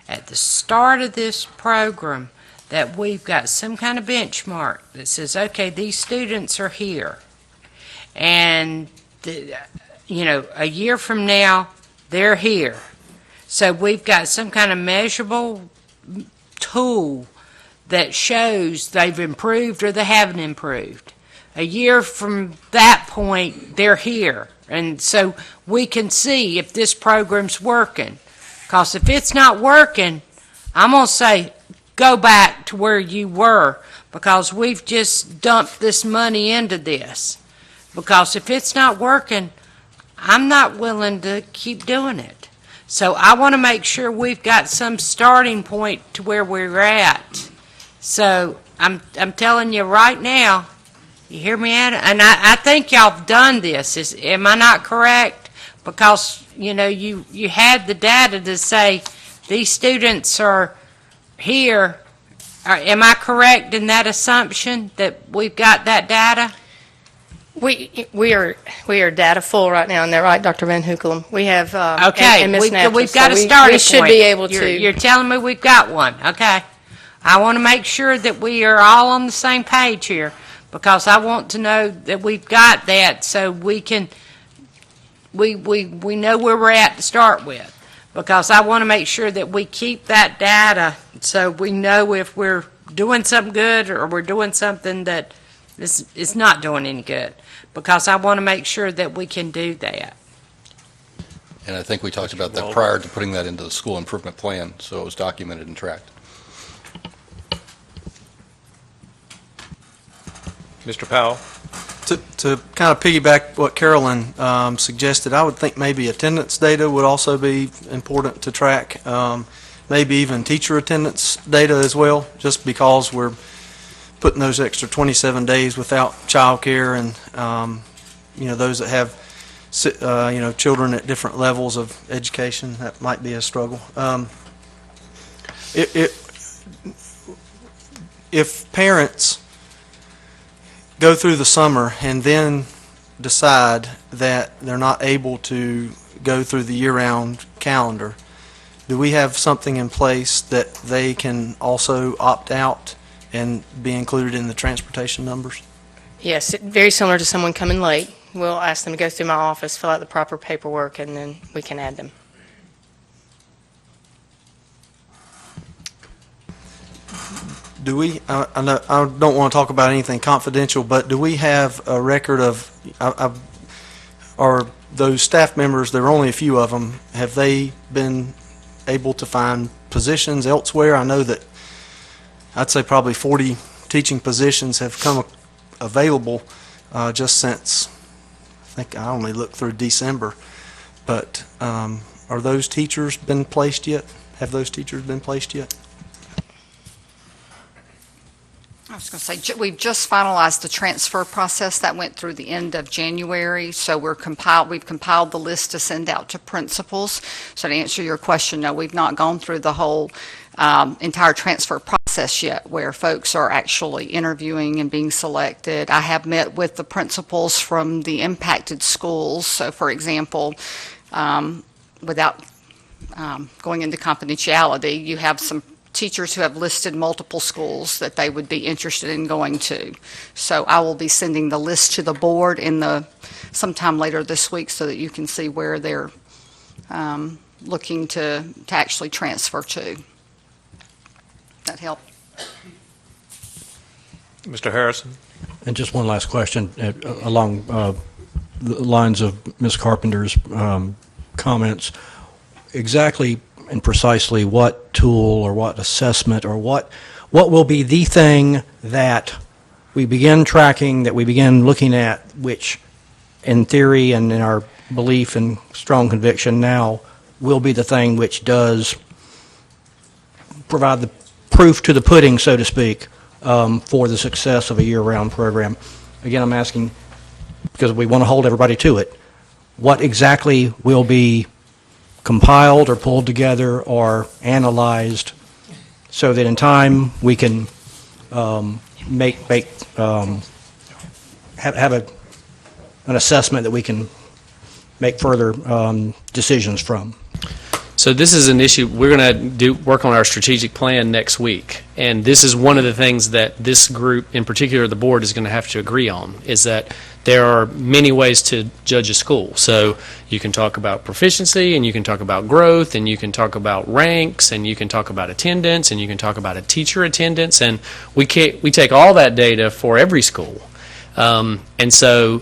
at the start of this program that we've got some kind of benchmark that says, okay, these students are here. And, a year from now, they're here. So we've got some kind of measurable tool that shows they've improved or they haven't improved. A year from that point, they're here. And so we can see if this program's working. Because if it's not working, I'm going to say, go back to where you were, because we've just dumped this money into this. Because if it's not working, I'm not willing to keep doing it. So I want to make sure we've got some starting point to where we're at. So I'm telling you right now, you hear me, Adam? And I think y'all have done this. Am I not correct? Because, you had the data to say these students are here. Am I correct in that assumption that we've got that data?
We are data full right now, and they're right, Dr. Van Hoekelum. We have
Okay,
and Ms. Natchez,
we've got
so
a starting
we should
point.
be able to.
You're telling me we've got one. Okay. I want to make sure that we are all on the same page here, because I want to know that we've got that so we can, we know where we're at to start with. Because I want to make sure that we keep that data so we know if we're doing something good or we're doing something that is not doing any good. Because I want to make sure that we can do that.
And I think we talked about that prior to putting that into the school improvement plan, so it was documented and tracked.
Mr. Powell?
To kind of piggyback what Carolyn suggested, I would think maybe attendance data would also be important to track, maybe even teacher attendance data as well, just because we're putting those extra 27 days without childcare, and those that have children at different levels of education, that might be a struggle. If parents go through the summer and then decide that they're not able to go through the year-round calendar, do we have something in place that they can also opt out and be included in the transportation numbers?
Yes, very similar to someone coming late. We'll ask them to go through my office, fill out the proper paperwork, and then we can add them.
Do we, I don't want to talk about anything confidential, but do we have a record of, are those staff members, there are only a few of them, have they been able to find positions elsewhere? I know that I'd say probably 40 teaching positions have come available just since, I think I only looked through December. But are those teachers been placed yet? Have those teachers been placed yet?
I was going to say, we've just finalized the transfer process that went through the end of January, so we've compiled the list to send out to principals. So to answer your question, no, we've not gone through the whole entire transfer process yet, where folks are actually interviewing and being selected. I have met with the principals from the impacted schools. So for example, without going into confidentiality, you have some teachers who have listed multiple schools that they would be interested in going to. So I will be sending the list to the board sometime later this week so that you can see where they're looking to actually transfer to. That help?
Mr. Harrison?
And just one last question along the lines of Ms. Carpenter's comments. Exactly and precisely what tool or what assessment or what will be the thing that we begin tracking, that we begin looking at, which in theory and in our belief and strong conviction now will be the thing which does provide the proof to the pudding, so to speak, for the success of a year-round program. Again, I'm asking, because we want to hold everybody to it, what exactly will be compiled or pulled together or analyzed so that in time we can have an assessment that we can make further decisions from.
So this is an issue, we're going to work on our strategic plan next week, and this is one of the things that this group, in particular the board, is going to have to agree on, is that there are many ways to judge a school. So you can talk about proficiency, and you can talk about growth, and you can talk about ranks, and you can talk about attendance, and you can talk about a teacher attendance, and we take all that data for every school. And so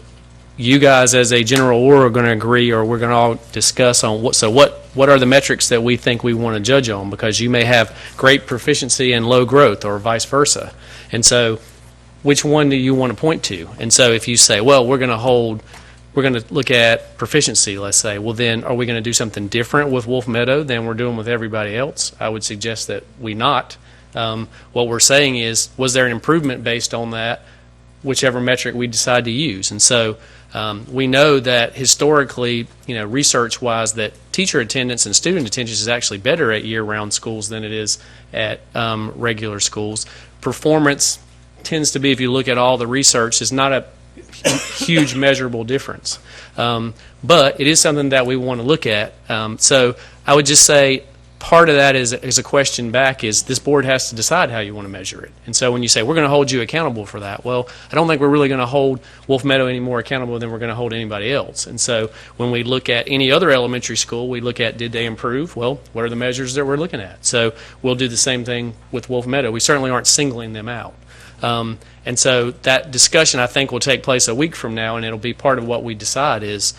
you guys as a general order are going to agree, or we're going to all discuss on what are the metrics that we think we want to judge on, because you may have great proficiency and low growth or vice versa. And so which one do you want to point to? And so if you say, well, we're going to look at proficiency, let's say, well then are we going to do something different with Wolf Meadow than we're doing with everybody else? I would suggest that we not. What we're saying is, was there an improvement based on that, whichever metric we decide to use? And so we know that historically, research-wise, that teacher attendance and student attendance is actually better at year-round schools than it is at regular schools. Performance tends to be, if you look at all the research, is not a huge measurable difference. But it is something that we want to look at. So I would just say part of that is a question back is this board has to decide how you want to measure it. And so when you say we're going to hold you accountable for that, well, I don't think we're really going to hold Wolf Meadow any more accountable than we're going to hold anybody else. And so when we look at any other elementary school, we look at, did they improve? Well, what are the measures that we're looking at? So we'll do the same thing with Wolf Meadow. We certainly aren't singling them out. And so that discussion, I think, will take place a week from now, and it'll be part of what we decide is,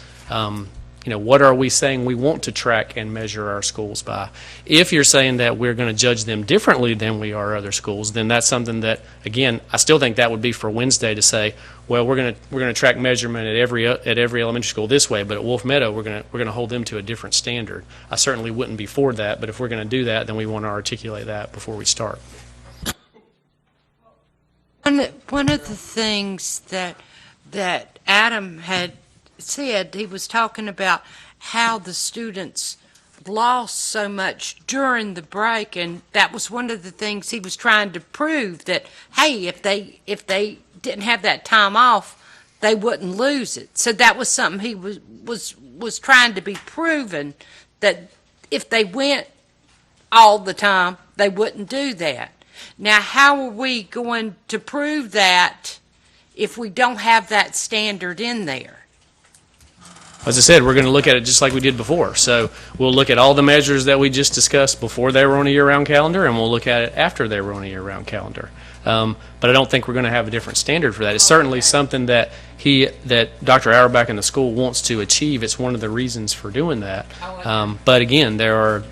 what are we saying we want to track and measure our schools by? If you're saying that we're going to judge them differently than we are other schools, then that's something that, again, I still think that would be for Wednesday to say, well, we're going to track measurement at every elementary school this way, but at Wolf Meadow we're going to hold them to a different standard. I certainly wouldn't be for that, but if we're going to do that, then we want to articulate that before we start.
One of the things that Adam had said, he was talking about how the students lost so much during the break, and that was one of the things he was trying to prove, that hey, if they didn't have that time off, they wouldn't lose it. So that was something he was trying to be proven, that if they went all the time, they wouldn't do that. Now, how are we going to prove that if we don't have that standard in there?
As I said, we're going to look at it just like we did before. So we'll look at all the measures that we just discussed before they were on a year-round calendar, and we'll look at it after they were on a year-round calendar. But I don't think we're going to have a different standard for that. It's certainly something that Dr. Auerbach and the school wants to achieve. It's one of the reasons for doing that. But again, there are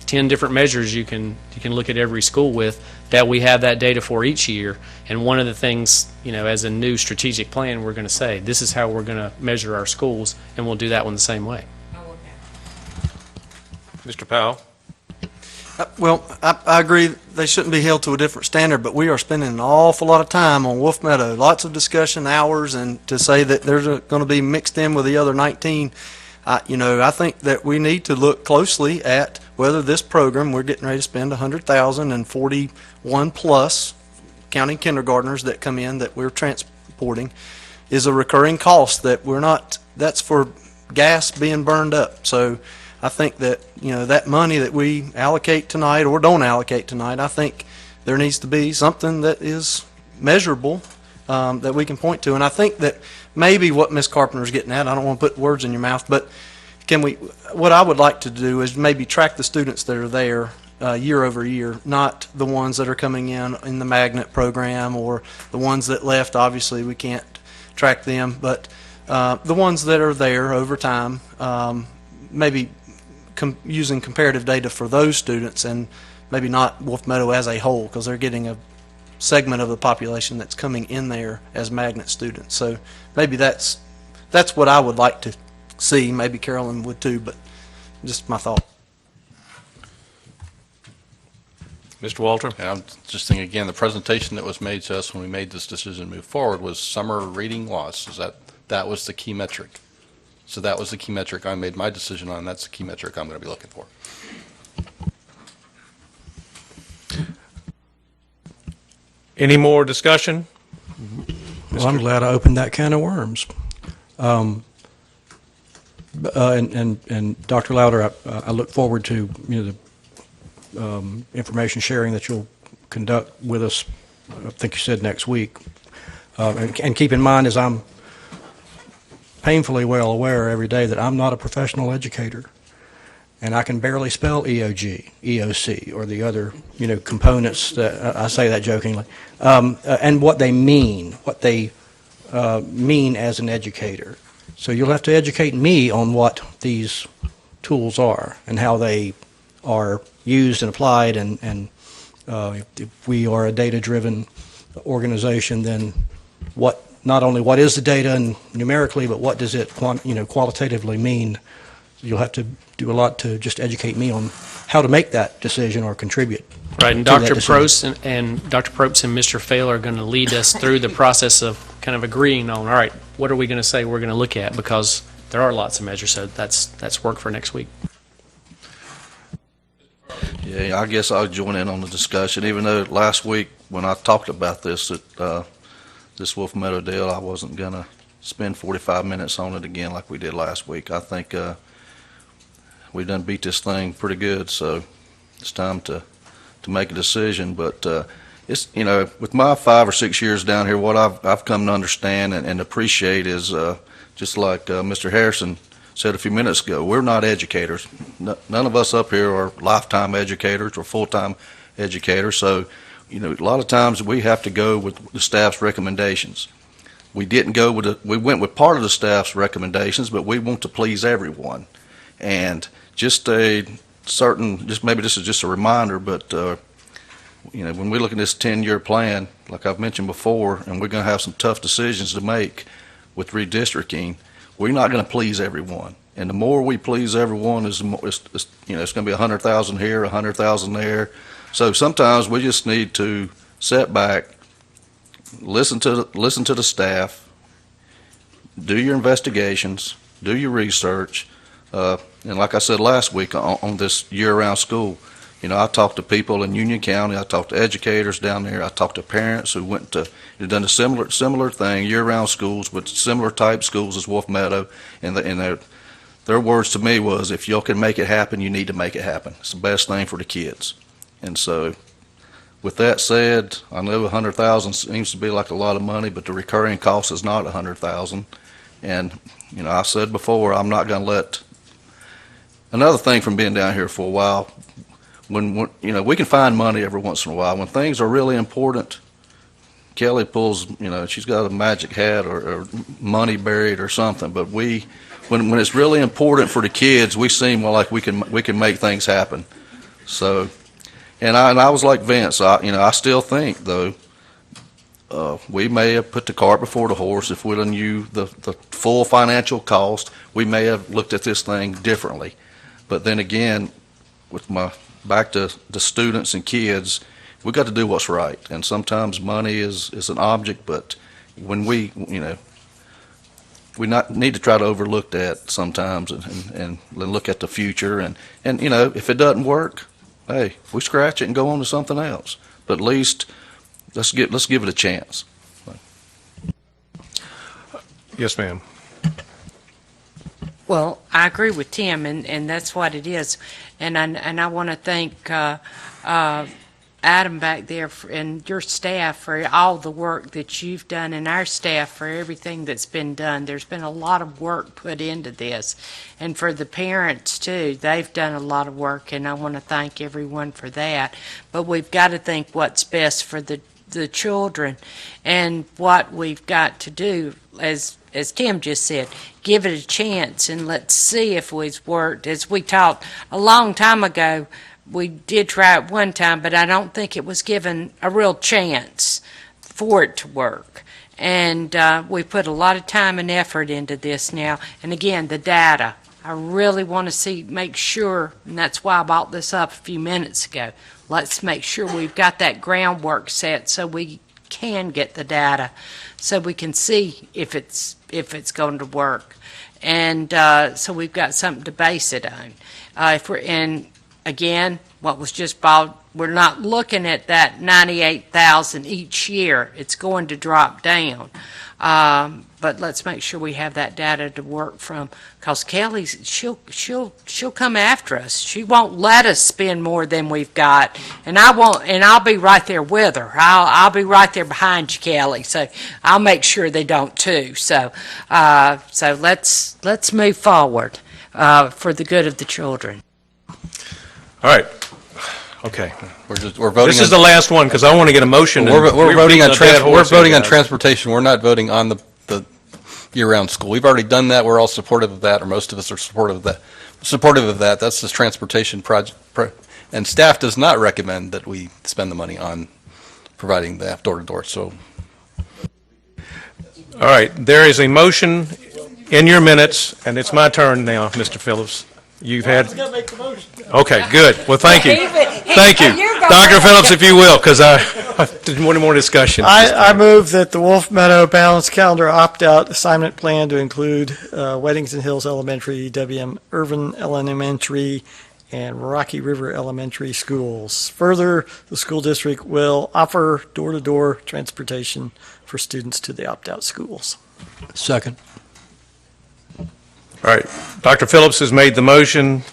10 different measures you can look at every school with that we have that data for each year. And one of the things, as a new strategic plan, we're going to say, this is how we're going to measure our schools, and we'll do that one the same way.
Mr. Powell?
Well, I agree they shouldn't be held to a different standard, but we are spending an awful lot of time on Wolf Meadow, lots of discussion hours, and to say that there's going to be mixed in with the other 19, I think that we need to look closely at whether this program, we're getting ready to spend $100,000 and 41 plus, counting kindergartners that come in that we're transporting, is a recurring cost that we're not, that's for gas being burned up. So I think that, that money that we allocate tonight or don't allocate tonight, I think there needs to be something that is measurable that we can point to. And I think that maybe what Ms. Carpenter's getting at, I don't want to put words in your mouth, but what I would like to do is maybe track the students that are there year over year, not the ones that are coming in the magnet program, or the ones that left. Obviously, we can't track them, but the ones that are there over time, maybe using comparative data for those students, and maybe not Wolf Meadow as a whole, because they're getting a segment of the population that's coming in there as magnet students. So maybe that's what I would like to see. Maybe Carolyn would too, but just my thought.
Mr. Walter?
Yeah, I'm just thinking again, the presentation that was made to us when we made this decision to move forward was summer reading loss. That was the key metric. So that was the key metric I made my decision on. That's the key metric I'm going to be looking for.
Any more discussion?
Well, I'm glad I opened that can of worms. And Dr. Lowder, I look forward to the information sharing that you'll conduct with us. I think you said next week. And keep in mind, as I'm painfully well aware every day, that I'm not a professional educator, and I can barely spell EOG, EOC, or the other components. That I say that jokingly, and what they mean as an educator. So you'll have to educate me on what these tools are and how they are used and applied, and if we are a data-driven organization, then not only what is the data and numerically, but what does it qualitatively mean. You'll have to do a lot to just educate me on how to make that decision or contribute.
Right, and Dr. Probst and Mr. Fail are going to lead us through the process of kind of agreeing on, all right, what are we going to say we're going to look at, because there are lots of measures, so that's work for next week.
Yeah, I guess I'll join in on the discussion, even though last week when I talked about this this Wolf Meadow deal, I wasn't going to spend 45 minutes on it again like we did last week. I think we done beat this thing pretty good, so it's time to make a decision. But it's with my 5 or 6 years down here, what I've come to understand and appreciate is just like Mr. Harrison said a few minutes ago, we're not educators. None of us up here are lifetime educators or full-time educators. So a lot of times we have to go with the staff's recommendations. We we went with part of the staff's recommendations, but we want to please everyone. And just maybe this is just a reminder, but when we look at this 10-year plan, like I've mentioned before, and we're going to have some tough decisions to make with redistricting, we're not going to please everyone. And the more we please everyone, it's going to be 100,000 here, 100,000 there. So sometimes we just need to sit back, listen to the staff, do your investigations, do your research, and like I said last week on this year-round school, I talked to people in Union County, I talked to educators down there, I talked to parents who went to done a similar thing, year-round schools with similar type schools as Wolf Meadow, and their words to me was, if y'all can make it happen, you need to make it happen. It's the best thing for the kids. And so, with that said, I know 100,000 seems to be like a lot of money, but the recurring cost is not 100,000. And I said before, I'm not going to let another thing from being down here for a while. When we can find money every once in a while. When things are really important, Kelly pulls, she's got a magic hat or money buried or something. But when it's really important for the kids, we seem like we can make things happen. So. And I was like Vince. I still think though we may have put the cart before the horse. If we knew the full financial cost, we may have looked at this thing differently. But then again, with back to the students and kids, we got to do what's right. And sometimes money is an object, but when we need to try to overlook that sometimes and look at the future. And if it doesn't work, hey, we scratch it and go on to something else. But at least let's give it a chance.
Yes, ma'am.
Well, I agree with Tim, and that's what it is. And I want to thank Adam back there and your staff for all the work that you've done, and our staff for everything that's been done. There's been a lot of work put into this. And for the parents, too, they've done a lot of work, and I want to thank everyone for that. But we've got to think what's best for the children, and what we've got to do, as Tim just said, give it a chance and let's see if it's worked. As we talked a long time ago, we did try it one time, but I don't think it was given a real chance for it to work. And we put a lot of time and effort into this now. And again, the data, I really want to make sure, and that's why I brought this up a few minutes ago. Let's make sure we've got that groundwork set so we can get the data, so we can see if it's going to work, and so we've got something to base it on. And again, what was just bought, we're not looking at that 98,000 each year. It's going to drop down. But let's make sure we have that data to work from, because Kelly, she'll come after us. She won't let us spend more than we've got, and I won't. And I'll be right there with her. I'll be right there behind you, Kelly. So I'll make sure they don't too. So let's move forward for the good of the children.
All right. Okay.
We're voting.
This is the last one, because I want to get a motion.
We're voting on
we're
voting on transportation. We're not voting on the year-round school. We've already done that. We're all supportive of that, or most of us are supportive of that. That's this transportation project, and staff does not recommend that we spend the money on providing the door-to-door. So,
all right, there is a motion in your minutes, and it's my turn now, Mr. Phillips. You've had. Okay, good. Well, thank you. Thank you. Dr. Phillips, if you will, because I didn't want any more discussion.
I move that the Wolf Meadow Balanced Calendar opt-out assignment plan to include Weddington Hills Elementary, W.M. Irvin Elementary, and Rocky River Elementary schools. Further, the school district will offer door-to-door transportation for students to the opt-out schools.
Second.
All right, Dr. Phillips has made the motion.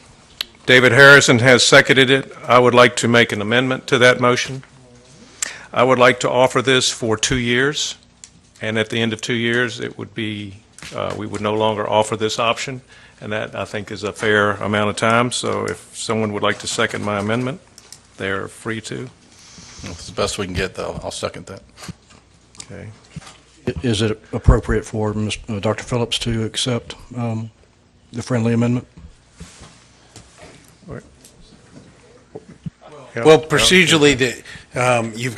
David Harrison has seconded it. I would like to make an amendment to that motion. I would like to offer this for 2 years, and at the end of 2 years, it would be, we would no longer offer this option, and that, I think, is a fair amount of time. So if someone would like to second my amendment, they're free to.
it's the best we can get, though. I'll second that.
Okay.
Is it appropriate for Dr. Phillips to accept the friendly amendment?
Well, procedurally,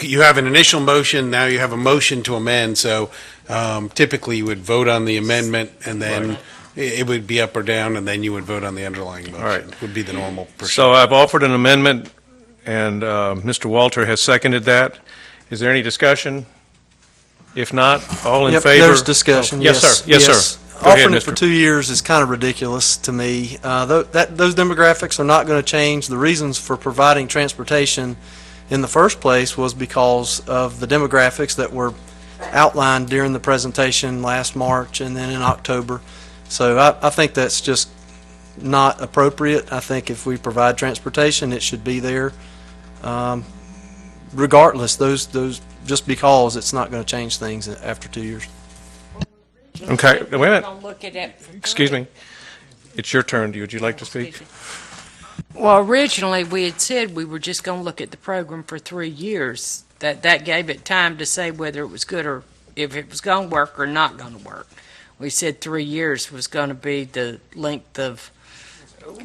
you have an initial motion, now you have a motion to amend, so typically you would vote on the amendment, and then it would be up or down, and then you would vote on the underlying motion.
All right.
Would be the normal procedure.
So I've offered an amendment, and Mr. Walter has seconded that. Is there any discussion? If not, all in favor?
There's discussion,
yes. Yes, sir. Yes, sir. Go ahead,
Offering it
Mr.
for 2 years is kind of ridiculous to me. Those demographics are not going to change. The reasons for providing transportation in the first place was because of the demographics that were outlined during the presentation last March and then in October. So I think that's just not appropriate. I think if we provide transportation, it should be there. Regardless, those just because it's not going to change things after 2 years.
Okay, wait a minute.
Look at it.
Excuse me. It's your turn. Would you like to speak?
Well, originally, we had said we were just going to look at the program for 3 years. That gave it time to say whether it was good or if it was going to work or not going to work. We said 3 years was going to be the length of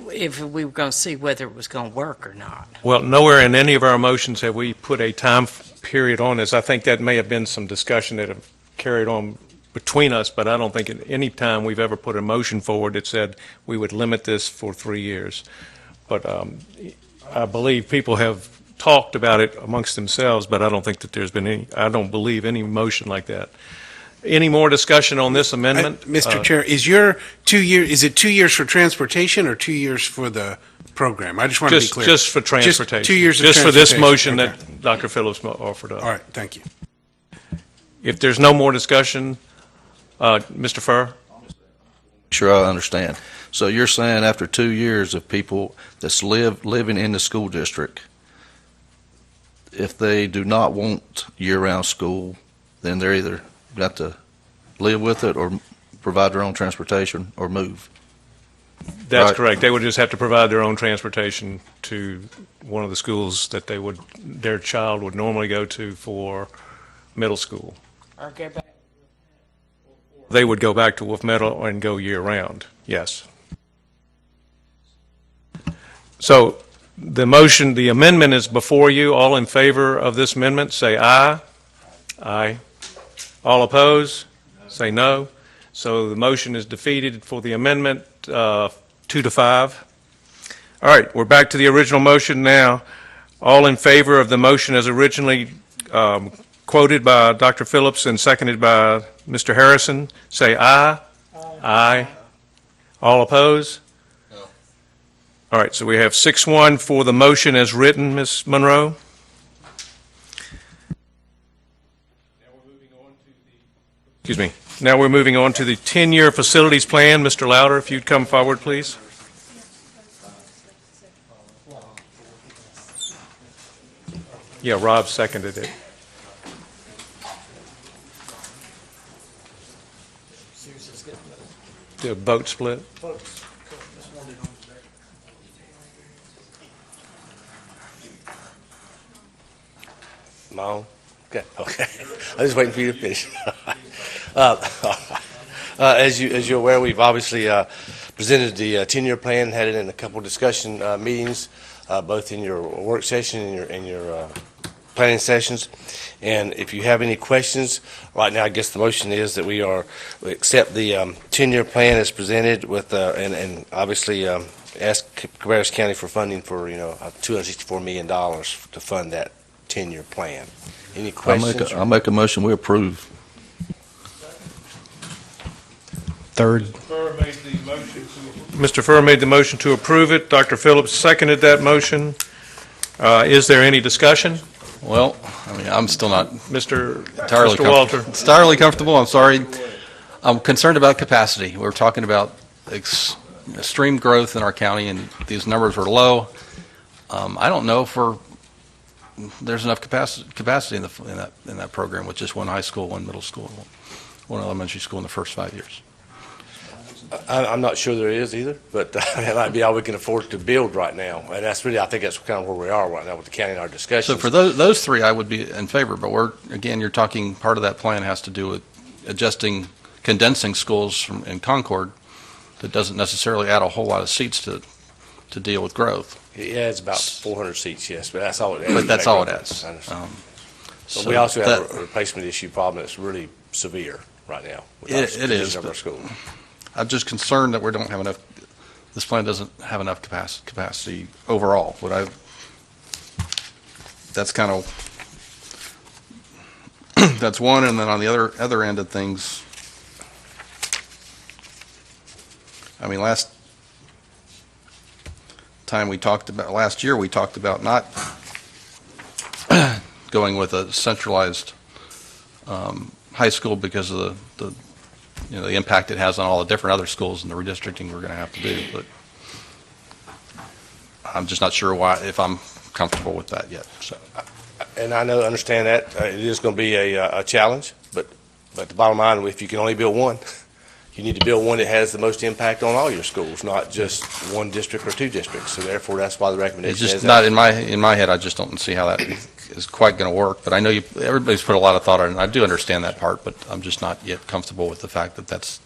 if we were going to see whether it was going to work or not.
Well, nowhere in any of our motions have we put a time period on this. I think that may have been some discussion that have carried on between us, but I don't think at any time we've ever put a motion forward that said we would limit this for 3 years. But I believe people have talked about it amongst themselves, but I don't think that there's been any, I don't believe any motion like that. Any more discussion on this amendment?
Mr. Chair, is your 2 year, is it 2 years for transportation or 2 years for the program? I just want to be clear.
Just for transportation.
Just 2 years of
just for this motion
okay.
that Dr. Phillips offered up.
All right, thank you.
If there's no more discussion, Mr. Furr?
Sure, I understand. So you're saying after 2 years of people that's living in the school district, if they do not want year-round school, then they're either got to live with it or provide their own transportation or move?
That's
Right.
correct. They would just have to provide their own transportation to one of the schools that their child would normally go to for middle school.
Or go back.
They would go back to Wolf Meadow and go year-round, yes. So the amendment is before you. All in favor of this amendment, say aye. Aye. All opposed, say no. So the motion is defeated for the amendment, 2-5. All right, we're back to the original motion now. All in favor of the motion as originally quoted by Dr. Phillips and seconded by Mr. Harrison, say aye. Aye. All opposed? No. All right, so we have 6-1 for the motion as written, Ms. Monroe. Excuse me. Now we're moving on to the 10-year facilities plan. Mr. Lowder, if you'd come forward, please. Yeah, Rob seconded it. The vote split.
No? Okay. I was just waiting for you to finish. As you're aware, we've obviously presented the 10-year plan, had it in a couple of discussion meetings, both in your work session and your planning sessions. And if you have any questions, right now I guess the motion is that we accept the 10-year plan as presented with and obviously ask Cabarrus County for funding for $264 million to fund that 10-year plan. Any questions?
I'll make a motion, we approve.
Third.
Mr. Furr made the motion to approve it. Dr. Phillips seconded that motion. Is there any discussion?
Well, I'm still not
Mr.
Walter. Entirely comfortable. I'm sorry. I'm concerned about capacity. We're talking about extreme growth in our county, and these numbers are low. I don't know if there's enough capacity in that program with just one high school, one middle school, one elementary school in the first 5 years.
I'm not sure there is either, but that might be all we can afford to build right now. And I think that's kind of where we are right now with the county and our discussions.
So for those three, I would be in favor, but you're talking, part of that plan has to do with condensing schools in Concord. That doesn't necessarily add a whole lot of seats to deal with growth.
Yeah, it's about 400 seats, yes, but that's all it adds.
But that's all it adds.
So we also have a replacement issue problem that's really severe right now.
It is.
Our school.
I'm just concerned that we don't have enough. This plan doesn't have enough capacity overall. That's kind of that's one, and then on the other end of things, last year we talked about not going with a centralized high school because of the impact it has on all the different other schools and the redistricting we're going to have to do. But I'm just not sure if I'm comfortable with that yet. So.
And I understand that it is going to be a challenge, but the bottom line, if you can only build one, you need to build one that has the most impact on all your schools, not just one district or two districts. So therefore, that's why the recommendation
it's just
is
not in my head. I just don't see how that is quite going to work. But I know everybody's put a lot of thought on it, and I do understand that part. But I'm just not yet comfortable with the fact that that's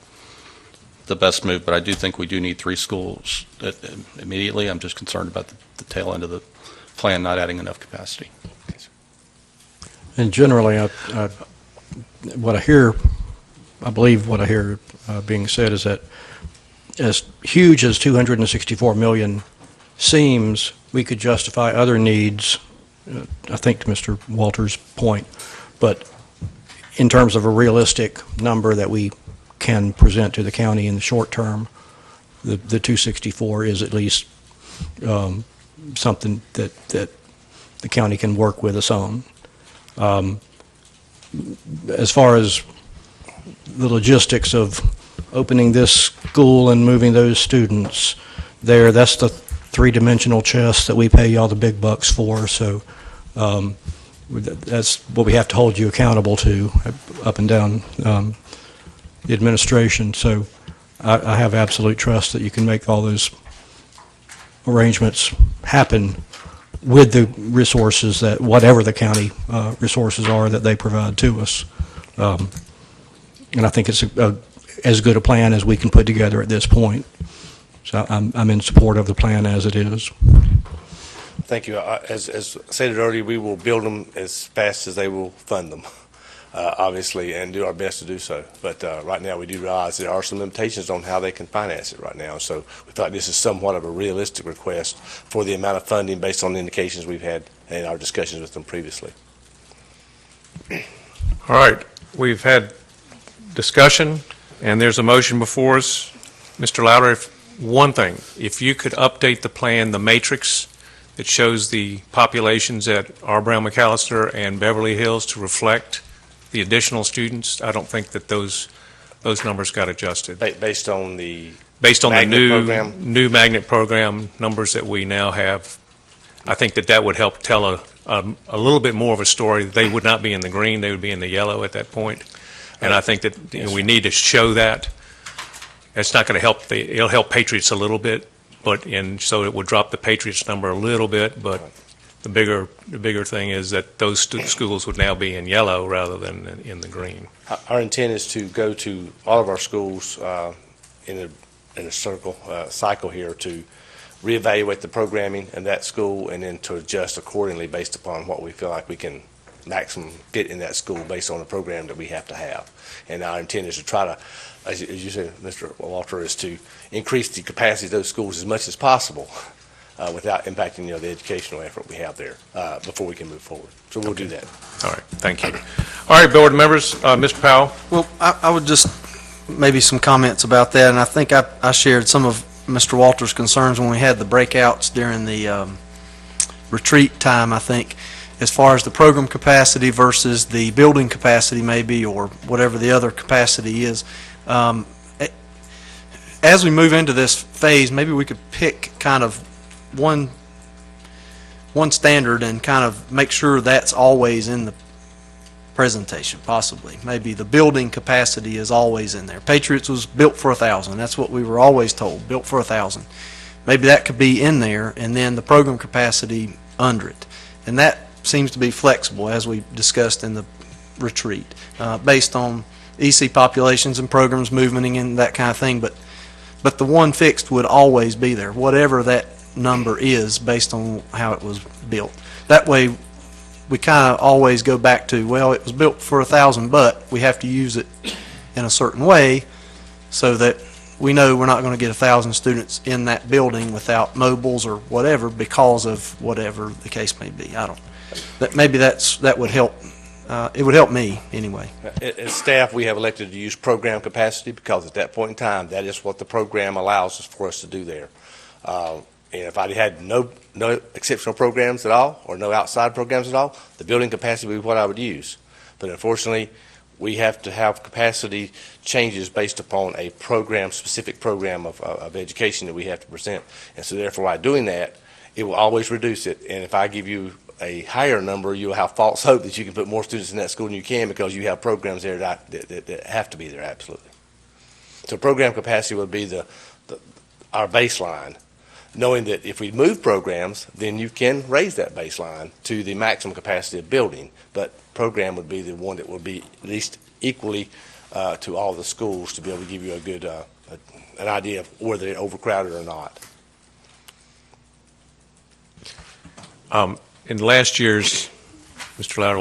the best move. But I do think we do need 3 schools immediately. I'm just concerned about the tail end of the plan not adding enough capacity.
And generally, what I hear, I believe what I hear being said is that as huge as $264 million seems, we could justify other needs, I think to Mr. Walter's point, but in terms of a realistic number that we can present to the county in the short term, the 264 is at least something that the county can work with us on. As far as the logistics of opening this school and moving those students there, that's the three-dimensional chess that we pay y'all the big bucks for, so that's what we have to hold you accountable to, up and down the administration. So I have absolute trust that you can make all those arrangements happen with the resources that, whatever the county resources are that they provide to us. And I think it's as good a plan as we can put together at this point. So I'm in support of the plan as it is.
Thank you. As stated earlier, we will build them as fast as they will fund them, obviously, and do our best to do so. But right now, we do realize there are some limitations on how they can finance it right now. So we thought this is somewhat of a realistic request for the amount of funding based on the indications we've had in our discussions with them previously.
All right, we've had discussion, and there's a motion before us. Mr. Lowder, one thing, if you could update the plan, the matrix that shows the populations at R. Brown McAllister and Beverly Hills to reflect the additional students, I don't think that those numbers got adjusted.
Based on the
new magnet program numbers that we now have, I think that would help tell a little bit more of a story. They would not be in the green, they would be in the yellow at that point. And I think that we need to show that. It's not going to help, it'll help Patriots a little bit, so it would drop the Patriots number a little bit, but the bigger thing is that those schools would now be in yellow rather than in the green.
Our intent is to go to all of our schools in a cycle here to reevaluate the programming in that school and then to adjust accordingly based upon what we feel like we can maximum fit in that school based on the program that we have to have. And our intent is to try to, as you said, Mr. Walter, is to increase the capacity of those schools as much as possible without impacting the educational effort we have there before we can move forward. So we'll do that.
All right, thank you. All right, board members, Mr. Powell.
Well, I would just maybe some comments about that, and I think I shared some of Mr. Walter's concerns when we had the breakouts during the retreat time, I think, as far as the program capacity versus the building capacity maybe, or whatever the other capacity is. As we move into this phase, maybe we could pick kind of one standard and kind of make sure that's always in the presentation, possibly. Maybe the building capacity is always in there. Patriots was built for 1,000. That's what we were always told, built for 1,000. Maybe that could be in there, and then the program capacity under it. And that seems to be flexible, as we discussed in the retreat, based on EC populations and programs moving and that kind of thing. But the one fixed would always be there, whatever that number is based on how it was built. That way, we kind of always go back to, well, it was built for 1,000, but we have to use it in a certain way so that we know we're not going to get 1,000 students in that building without mobiles or whatever because of whatever the case may be. Maybe that would help. It would help me anyway.
As staff, we have elected to use program capacity because at that point in time, that is what the program allows us for us to do there. And if I had no exceptional programs at all or no outside programs at all, the building capacity would be what I would use. But unfortunately, we have to have capacity changes based upon a specific program of education that we have to present. And so therefore, by doing that, it will always reduce it. And if I give you a higher number, you'll have false hope that you can put more students in that school than you can because you have programs there that have to be there, absolutely. So program capacity would be our baseline, knowing that if we move programs, then you can raise that baseline to the maximum capacity of building, but program would be the one that would be at least equally to all the schools to be able to give you a good an idea of whether they're overcrowded or not.
In last year's, Mr. Lowder,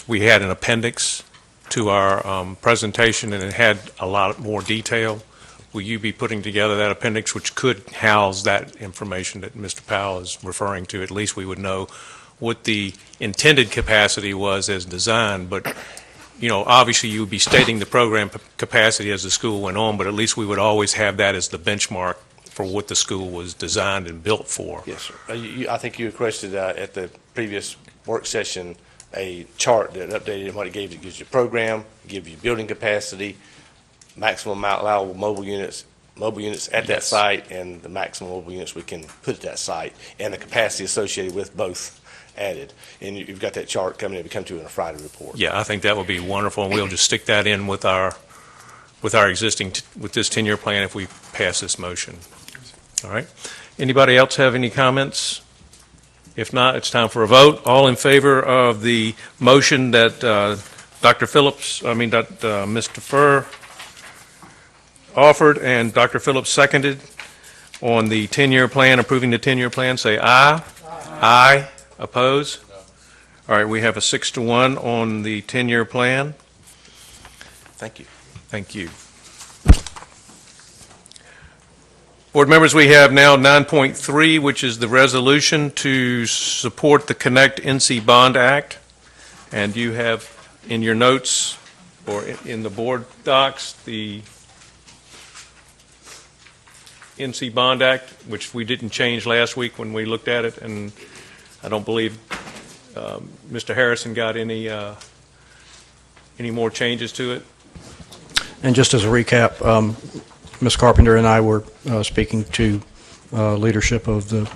we had an appendix to our presentation, and it had a lot more detail. Will you be putting together that appendix, which could house that information that Mr. Powell is referring to? At least we would know what the intended capacity was as designed, but obviously you would be stating the program capacity as the school went on, but at least we would always have that as the benchmark for what the school was designed and built for.
Yes, sir. I think you requested at the previous work session a chart that updated what it gave you. It gives you program, gives you building capacity, maximum allowable mobile units at that site, and the maximum mobile units we can put at that site, and the capacity associated with both added. And you've got that chart coming in, come to you in a Friday report.
Yeah, I think that would be wonderful, and we'll just stick that in with our existing, with this 10-year plan if we pass this motion. All right. Anybody else have any comments? If not, it's time for a vote. All in favor of the motion that Mr. Furr offered and Dr. Phillips seconded on the 10-year plan, approving the 10-year plan, say aye. Aye. Oppose? All right, we have a 6-1 on the 10-year plan.
Thank you.
Thank you. Board members, we have now 9.3, which is the resolution to support the Connect NC Bond Act. And you have in your notes or in the board docs the NC Bond Act, which we didn't change last week when we looked at it, and I don't believe Mr. Harrison got any more changes to it.
And just as a recap, Ms. Carpenter and I were speaking to leadership of the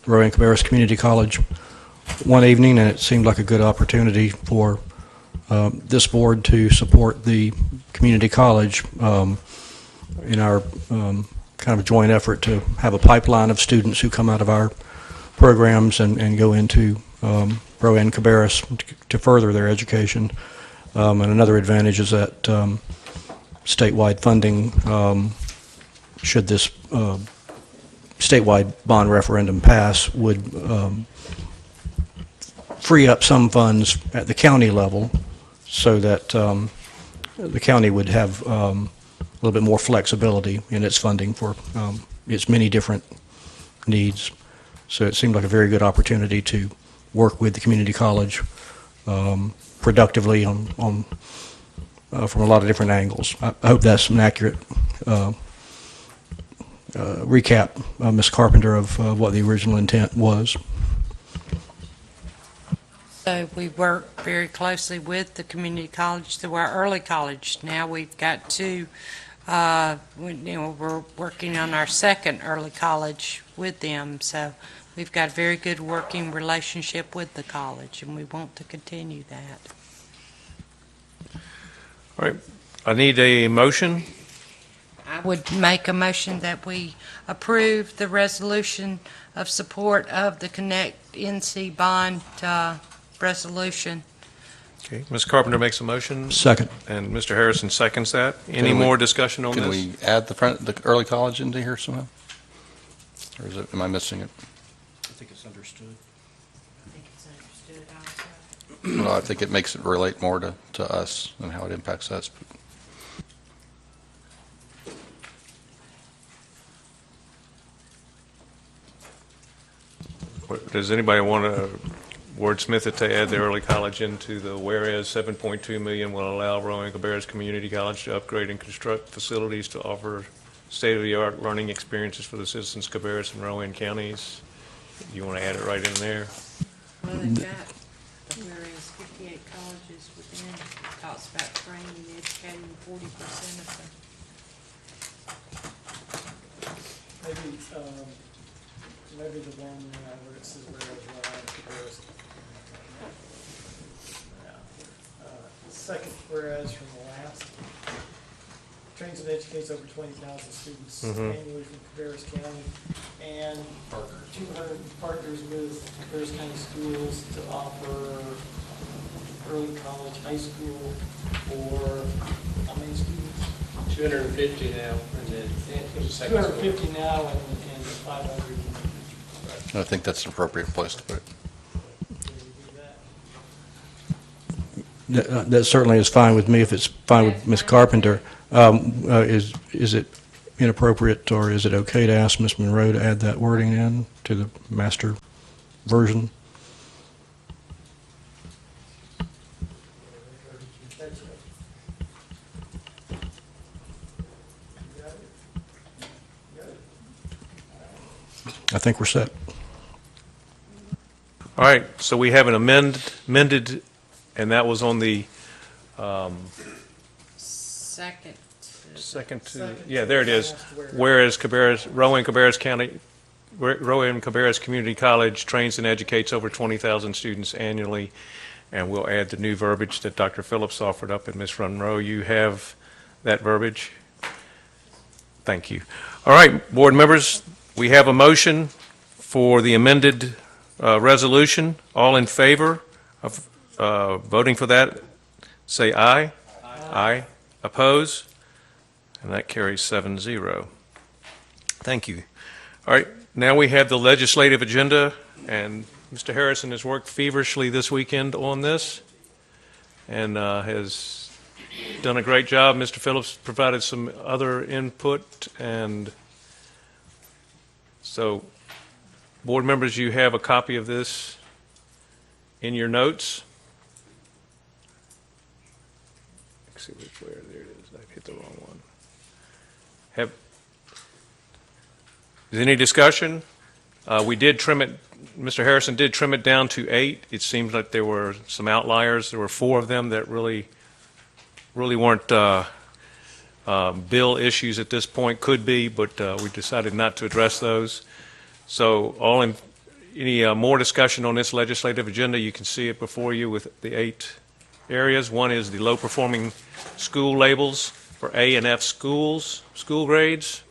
Ronnye Cabarrus Community College one evening, and it seemed like a good opportunity for this board to support the community college in our kind of a joint effort to have a pipeline of students who come out of our programs and go into Ronnye Cabarrus to further their education. And another advantage is that statewide funding, should this statewide bond referendum pass, would free up some funds at the county level so that the county would have a little bit more flexibility in its funding for its many different needs. So it seemed like a very good opportunity to work with the community college productively from a lot of different angles. I hope that's an accurate recap, Ms. Carpenter, of what the original intent was.
So we work very closely with the community college through our early college. Now we've got two, we're working on our second early college with them. So we've got a very good working relationship with the college, and we want to continue that.
All right. I need a motion.
I would make a motion that we approve the resolution of support of the Connect NC Bond resolution.
Okay. Ms. Carpenter makes a motion.
Second.
And Mr. Harrison seconds that. Any more discussion on this?
Can we add the early college into here somehow? Or am I missing it?
I think it's understood.
I think it's understood also.
Well, I think it makes it relate more to us and how it impacts us.
Does anybody want to wordsmith it to add the early college into the whereas $7.2 million will allow Ronnye Cabarrus Community College to upgrade and construct facilities to offer state-of-the-art learning experiences for the citizens of Cabarrus and Rowan counties? You want to add it right in there?
Well, they've got, whereas 58 colleges within, it talks about training and educating 40% of them.
Maybe the one where it says whereas Ronnye Cabarrus. Second whereas from the last. Trains and educates over 20,000 students annually from Cabarrus County, and 200 partners with Cabarrus County schools to offer early college, high school for how many students?
250 now, and then there's a second.
250 now and 500.
I think that's an appropriate place to put it.
That certainly is fine with me if it's fine with Ms. Carpenter. Is it inappropriate or is it okay to ask Ms. Monroe to add that wording in to the master version? I think we're set.
All right, so we have an amended, and that was on the
Second.
second to, yeah, there it is. Whereas Ronnye and Cabarrus Community College trains and educates over 20,000 students annually, and we'll add the new verbiage that Dr. Phillips offered up, and Ms. Monroe, you have that verbiage? Thank you. All right, board members, we have a motion for the amended resolution. All in favor of voting for that, say aye. Aye. Oppose? And that carries 7-0. Thank you. All right, now we have the legislative agenda, and Mr. Harrison has worked feverishly this weekend on this and has done a great job. Mr. Phillips provided some other input, and so board members, you have a copy of this in your notes. Let's see which where there it is. I hit the wrong one. Is any discussion? We did trim it. Mr. Harrison did trim it down to 8. It seems like there were some outliers. There were 4 of them that really weren't bill issues at this point. Could be, but we decided not to address those. So, any more discussion on this legislative agenda? You can see it before you with the 8 areas. One is the low-performing school labels for A and F school grades.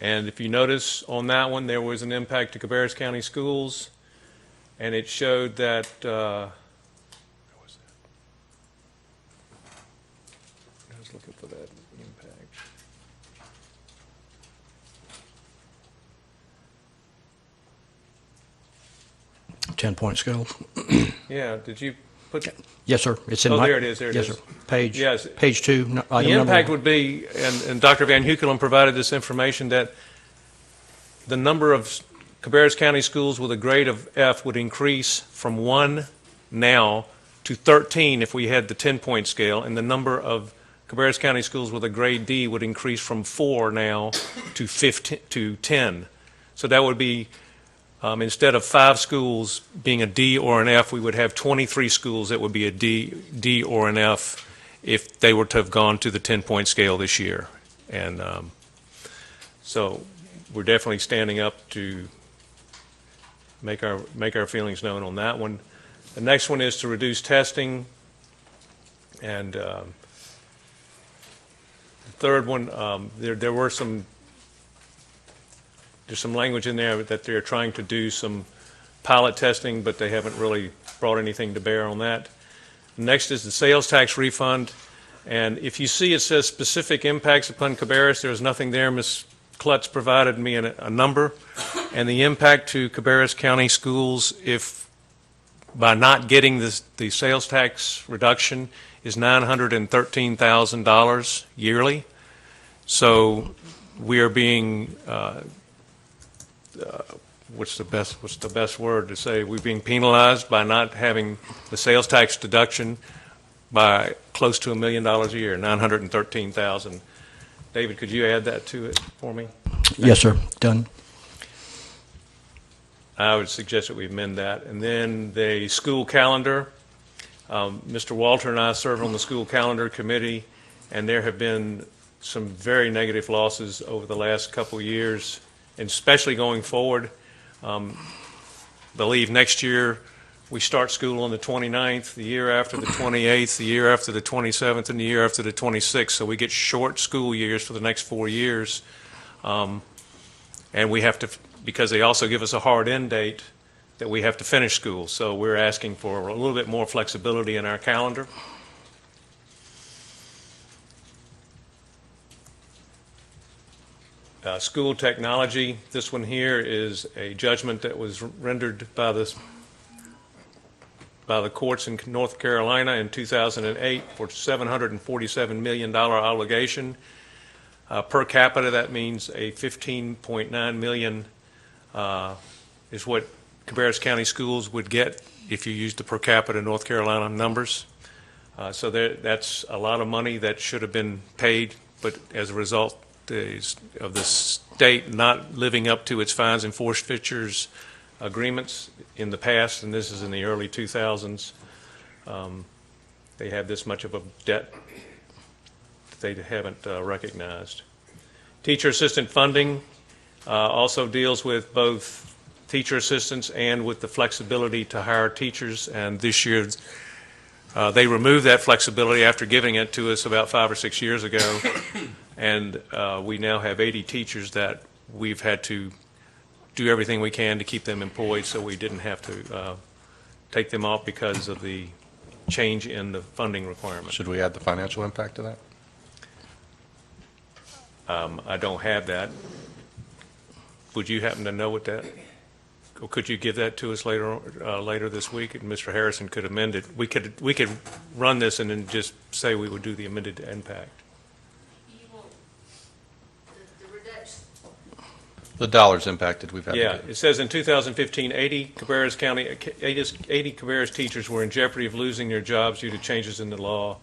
And if you notice on that one, there was an impact to Cabarrus County schools, and it showed that, where was that? I was looking for that impact.
Ten-point scale.
Yeah, did you put?
Yes, sir. It's in my.
There it is. There it
yes,
is.
Sir. Page.
Yes.
Page 2.
The impact would be, and Dr. Van Hukkelen provided this information, that the number of Cabarrus County schools with a grade of F would increase from 1 now to 13 if we had the 10-point scale, and the number of Cabarrus County schools with a grade D would increase from 4 now to 10. So that would be, instead of 5 schools being a D or an F, we would have 23 schools that would be a D or an F if they were to have gone to the 10-point scale this year. And so we're definitely standing up to make our feelings known on that one. The next one is to reduce testing, and the third one, there's some language in there that they're trying to do some pilot testing, but they haven't really brought anything to bear on that. Next is the sales tax refund, and if you see it says specific impacts upon Cabarrus, there's nothing there. Ms. Klutz provided me a number, and the impact to Cabarrus County schools, if by not getting the sales tax reduction, is $913,000 yearly. So we are being what's the best word to say? We're being penalized by not having the sales tax deduction by close to $1 million a year, $913,000. David, could you add that to it for me?
Yes, sir. Done.
I would suggest that we amend that. And then the school calendar. Mr. Walter and I serve on the school calendar committee, and there have been some very negative losses over the last couple of years, and especially going forward. Believe next year we start school on the 29th, the year after the 28th, the year after the 27th, and the year after the 26th. So we get short school years for the next 4 years. And we have to, because they also give us a hard end date, that we have to finish school. So we're asking for a little bit more flexibility in our calendar. School technology, this one here is a judgment that was rendered by the courts in North Carolina in 2008 for $747 million obligation. Per capita, that means a $15.9 million is what Cabarrus County schools would get if you used the per capita North Carolina numbers. So that's a lot of money that should have been paid, but as a result of the state not living up to its fines and forfeitures agreements in the past, and this is in the early 2000s, they had this much of a debt they haven't recognized. Teacher assistant funding also deals with both teacher assistants and with the flexibility to hire teachers, and this year they removed that flexibility after giving it to us about 5 or 6 years ago, and we now have 80 teachers that we've had to do everything we can to keep them employed, so we didn't have to take them off because of the change in the funding requirement.
Should we add the financial impact to that?
I don't have that. Would you happen to know what that, or could you give that to us later this week? And Mr. Harrison could amend it. We could run this and then just say we would do the amended impact.
The dollars impacted we've had.
Yeah,
to do.
it says in 2015, 80 Cabarrus teachers were in jeopardy of losing their jobs due to changes in the law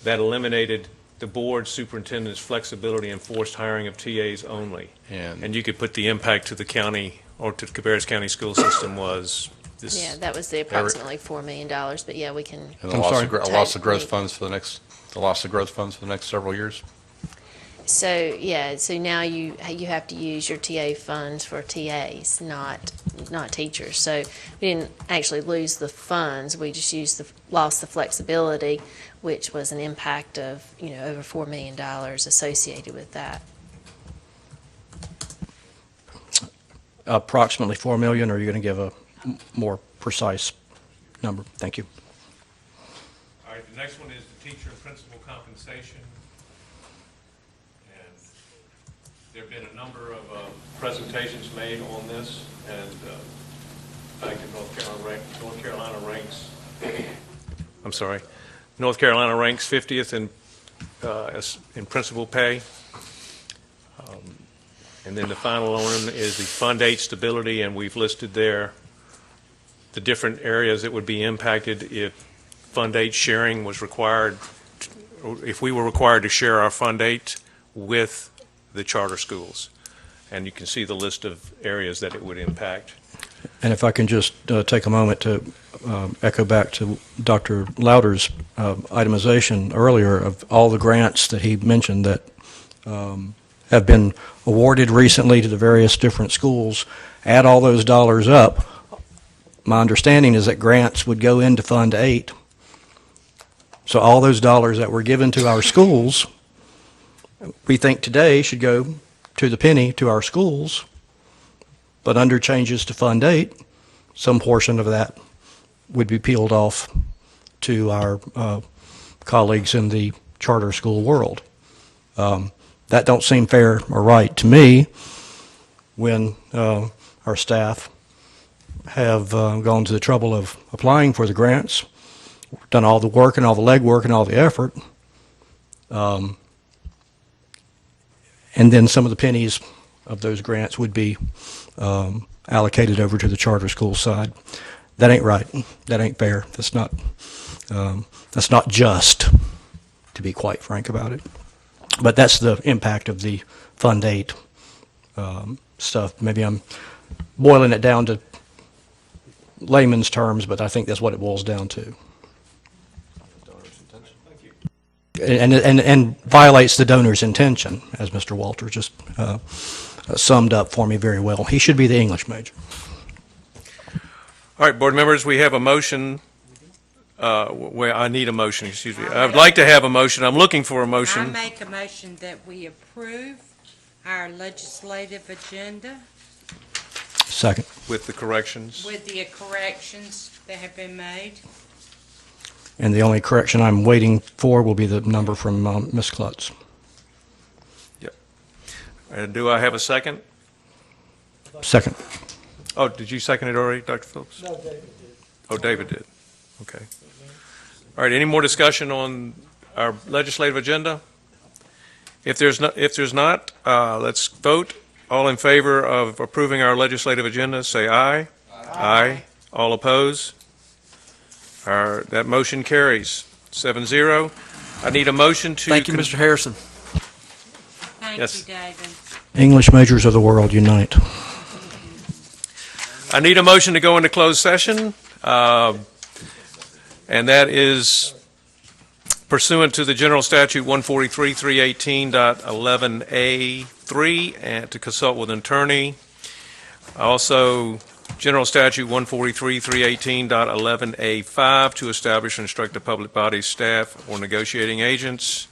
that eliminated the board superintendent's flexibility and forced hiring of TAs only. And you could put the impact to the county or to the Cabarrus County school system was this.
Yeah, that was the approximately $4 million, but yeah, we can.
And the loss of growth funds for the next several years.
So, yeah, so now you have to use your TA funds for TAs, not teachers. So we didn't actually lose the funds, we just lost the flexibility, which was an impact of, over $4 million associated with that.
Approximately 4 million, or are you going to give a more precise number? Thank you.
All right, the next one is the teacher and principal compensation. And there have been a number of presentations made on this, and I think North Carolina ranks North Carolina ranks 50th in principal pay. And then the final one is the Fund 8 stability, and we've listed there the different areas that would be impacted if Fund 8 sharing was required, if we were required to share our Fund 8 with the charter schools. And you can see the list of areas that it would impact.
And if I can just take a moment to echo back to Dr. Lowder's itemization earlier of all the grants that he mentioned that have been awarded recently to the various different schools. Add all those dollars up. My understanding is that grants would go into Fund 8. So all those dollars that were given to our schools, we think today should go to the penny to our schools. But under changes to Fund 8, some portion of that would be peeled off to our colleagues in the charter school world. That don't seem fair or right to me when our staff have gone to the trouble of applying for the grants, done all the work and all the legwork and all the effort, and then some of the pennies of those grants would be allocated over to the charter school side. That ain't right. That ain't fair. That's not just, to be quite frank about it. But that's the impact of the Fund 8 stuff. Maybe I'm boiling it down to layman's terms, but I think that's what it boils down to. And violates the donor's intention, as Mr. Walter just summed up for me very well. He should be the English major.
All right, board members, we have a motion. I need a motion, excuse me. I would like to have a motion. I'm looking for a motion.
I make a motion that we approve our legislative agenda
Second.
with the corrections.
with the corrections that have been made.
And the only correction I'm waiting for will be the number from Ms. Klutz.
Yep. Do I have a second?
Second.
Oh, did you second it already, Dr. Phillips?
No, David did.
Oh, David did. Okay. All right, any more discussion on our legislative agenda? If there's not, let's vote. All in favor of approving our legislative agenda, say aye. Aye. All opposed? That motion carries 7-0. I need a motion to...
Thank you, Mr. Harrison.
Thank
Yes.
you, David.
English majors of the world unite.
I need a motion to go into closed session, and that is pursuant to the General Statute 143.318.11A3, and to consult with an attorney. Also, General Statute 143.318.11A5, to establish and instruct the public body's staff or negotiating agents.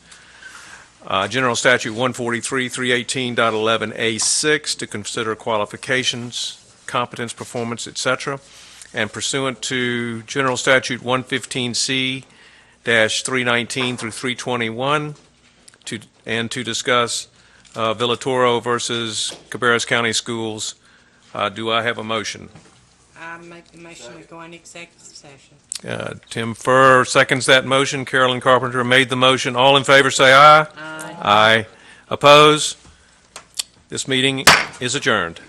General Statute 143.318.11A6, to consider qualifications, competence, performance, etc. And pursuant to General Statute 115C-319 through 321, to discuss Villatoro versus Cabarrus County Schools. Do I have a motion?
I make the motion to go into executive session.
Tim Furr seconds that motion. Carolyn Carpenter made the motion. All in favor say aye.
Aye.
Aye. Oppose? This meeting is adjourned.